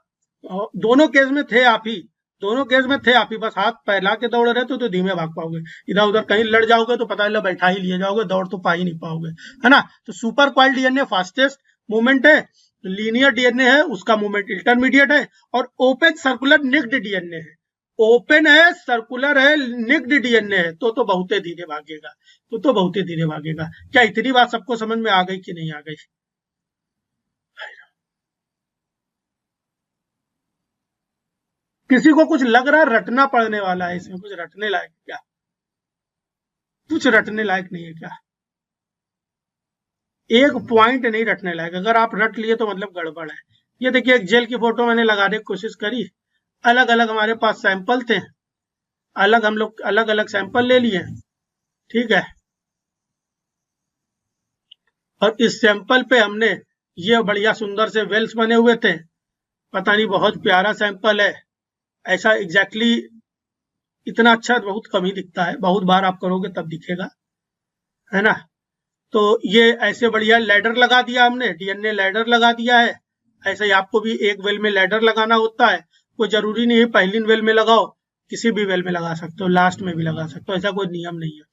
दोनों केस में थे आप ही, बस हाथ फैला के दौड़ रहे तो धीमे भाग पाओगे। इधर उधर कहीं लड़ जाओगे तो पता चला बैठा ही लिए जाओगे, दौड़ तो पा ही नहीं पाओगे, है ना। तो super coiled DNA fastest movement है, लीनियर डीएनए है उसका मूवमेंट इंटरमीडिएट है, और ओपन सर्कुलर निक्ड डीएनए है, ओपन है, सर्कुलर है, निक्ड डीएनए है तो बहुत धीरे भागेगा। क्या इतनी बात सबको समझ में आ गई कि नहीं आ गई? किसी को कुछ लग रहा है रटना पड़ने वाला है इसमें, कुछ रटने लायक क्या? कुछ रटने लायक नहीं है क्या? एक पॉइंट नहीं रटने लायक, अगर आप रट लिए तो मतलब गड़बड़ है। ये देखिए एक जेल की फोटो मैंने लगाने की कोशिश करी, अलग अलग हमारे पास सैंपल थे, हम लोग अलग अलग सैंपल ले लिए, ठीक है, और इस सैंपल पे हमने ये बढ़िया सुंदर से वेल्स बने हुए थे, पता नहीं बहुत प्यारा सैंपल है, ऐसा एग्जैक्टली इतना अच्छा बहुत कम ही दिखता है, बहुत बार आप करोगे तब दिखेगा, है ना। तो ये ऐसे बढ़िया लैडर लगा दिया हमने, डीएनए लैडर लगा दिया है। ऐसे ही आपको भी एक वेल में लैडर लगाना होता है, कोई जरूरी नहीं है पहली वेल में लगाओ, किसी भी वेल में लगा सकते हो, लास्ट में भी लगा सकते हो, ऐसा कोई नियम नहीं है,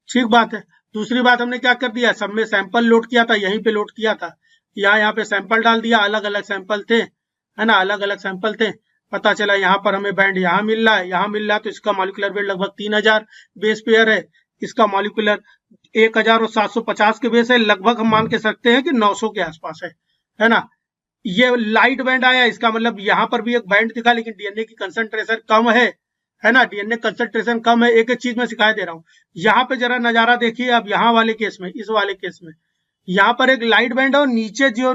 ठीक बात है। दूसरी बात हमने क्या कर दिया, सब में सैंपल लोड किया था, यहीं पे लोड किया था, यहाँ पे सैंपल डाल दिया, अलग अलग सैंपल थे, है ना, अलग अलग सैंपल थे। पता चला यहाँ पर हमें बैंड यहाँ मिल रहा है, तो इसका मॉलिक्यूलर वेट लगभग 3000 बेस पेयर है, इसका मॉलिक्यूलर 1750 के बेस है, लगभग हम मान के सकते हैं कि 900 के आसपास है ना। ये लाइट बैंड आया, इसका मतलब यहाँ पर भी एक बैंड दिखा, लेकिन डीएनए की कंसंट्रेशन कम है ना, डीएनए कंसंट्रेशन कम है। एक चीज मैं सिखाई दे रहा हूँ, यहाँ पे जरा नजारा देखिए अब, यहाँ वाले केस में, इस वाले केस में यहाँ पर एक लाइट बैंड है, और नीचे जो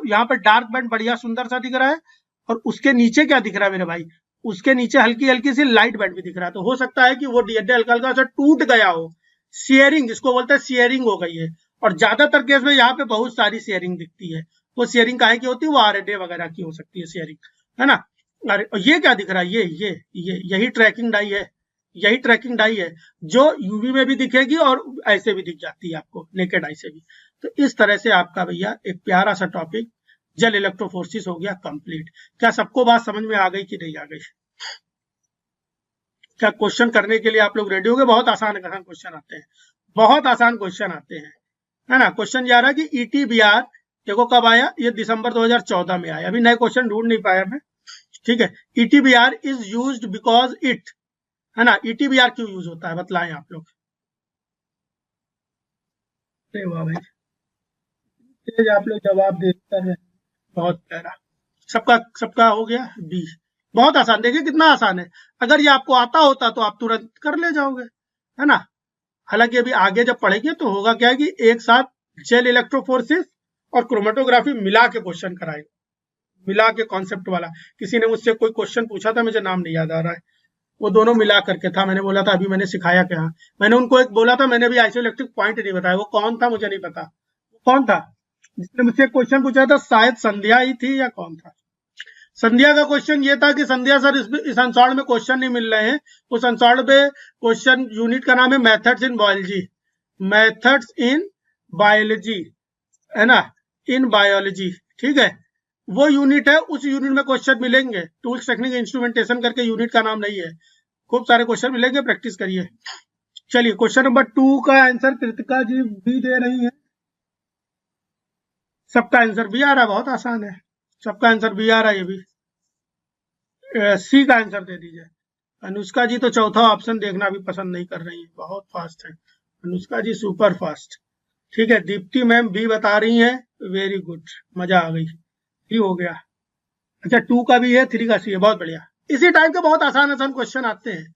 यहाँ पर डार्क बैंड बढ़िया सुंदर सा दिख रहा है, और उसके नीचे क्या दिख रहा है मेरे भाई, उसके नीचे हल्की हल्की सी लाइट बैंड भी दिख रहा है। तो हो सकता है कि वो डीएनए हल्का हल्का सा टूट गया हो, शेयरिंग जिसको बोलते हैं, शेयरिंग हो गई है। और ज्यादातर केस में यहाँ पे बहुत सारी शेयरिंग दिखती है, वो शेयरिंग काहे की होती है, वो आरएनए वगैरह की हो सकती है शेयरिंग, है ना। अरे ये क्या दिख रहा है, ये यही ट्रैकिंग डाई है, जो यूवी में भी दिखेगी और ऐसे भी दिख जाती है आपको नेकेड आई से भी। तो इस तरह से आपका भैया एक प्यारा सा टॉपिक जेल इलेक्ट्रोफोर्सिस हो गया कंप्लीट। क्या सबको बात समझ में आ गई कि नहीं आ गई? क्या क्वेश्चन करने के लिए आप लोग रेडी हो गए? बहुत आसान क्वेश्चन आते हैं, बहुत आसान क्वेश्चन आते हैं, है ना। क्वेश्चन जा रहा है कि ईटीबीआर देखो कब आया, ये दिसंबर 2014 में आया, अभी नए क्वेश्चन ढूंढ नहीं पाया मैं, ठीक है। ईटीबीआर इज यूज्ड बिकॉज इट, है ना, ईटीबीआर क्यों यूज होता है बताएं आप लोग। अरे वाह भाई, तेज आप लोग जवाब देते हैं, बहुत प्यारा। सबका हो गया बी, बहुत आसान, देखिए कितना आसान है। अगर ये आपको आता होता तो आप तुरंत कर ले जाओगे, है ना। हालांकि अभी आगे जब पढ़ेंगे तो होगा क्या कि एक साथ जेल इलेक्ट्रोफोर्सिस और क्रोमेटोग्राफी मिला के क्वेश्चन कराएगा, मिला के कॉन्सेप्ट वाला। किसी ने मुझसे कोई क्वेश्चन पूछा था, मुझे नाम नहीं याद आ रहा है, वो दोनों मिला करके था। मैंने बोला था अभी मैंने सिखाया क्या, मैंने उनको एक बोला था, मैंने भी आइसोइलेक्ट्रिक पॉइंट नहीं बताया, वो कौन था मुझे नहीं पता, कौन था जिसने मुझसे क्वेश्चन पूछा था, शायद संध्या ही थी या कौन था। संध्या का क्वेश्चन ये था कि संध्या सर इस अंसाड़ में क्वेश्चन नहीं मिल रहे हैं, उस अंसाड़ पे क्वेश्चन यूनिट का नाम है methods in biology, methods in biology, है ना, इन बायोलॉजी, ठीक है, वो यूनिट है, उस यूनिट में क्वेश्चन मिलेंगे। टूल्स टेक्निक इंस्ट्रूमेंटेशन करके यूनिट का नाम नहीं है, खूब सारे क्वेश्चन मिलेंगे, प्रैक्टिस करिए। चलिए क्वेश्चन नंबर 2 का आंसर कृतिका जी भी दे रही है। सबका आंसर भी आ रहा है, बहुत आसान है, सबका आंसर भी आ रहा है। ये भी सी का आंसर दे दीजिए। अनुष्का जी तो चौथा ऑप्शन देखना भी पसंद नहीं कर रही है, बहुत फास्ट है अनुष्का जी, सुपर फास्ट। ठीक है, दीप्ति मैम भी बता रही हैं, वेरी गुड, मजा आ गई, ही हो गया। अच्छा 2 का भी है, 3 का सी है, बहुत बढ़िया। इसी टाइप के बहुत आसान आसान क्वेश्चन आते हैं,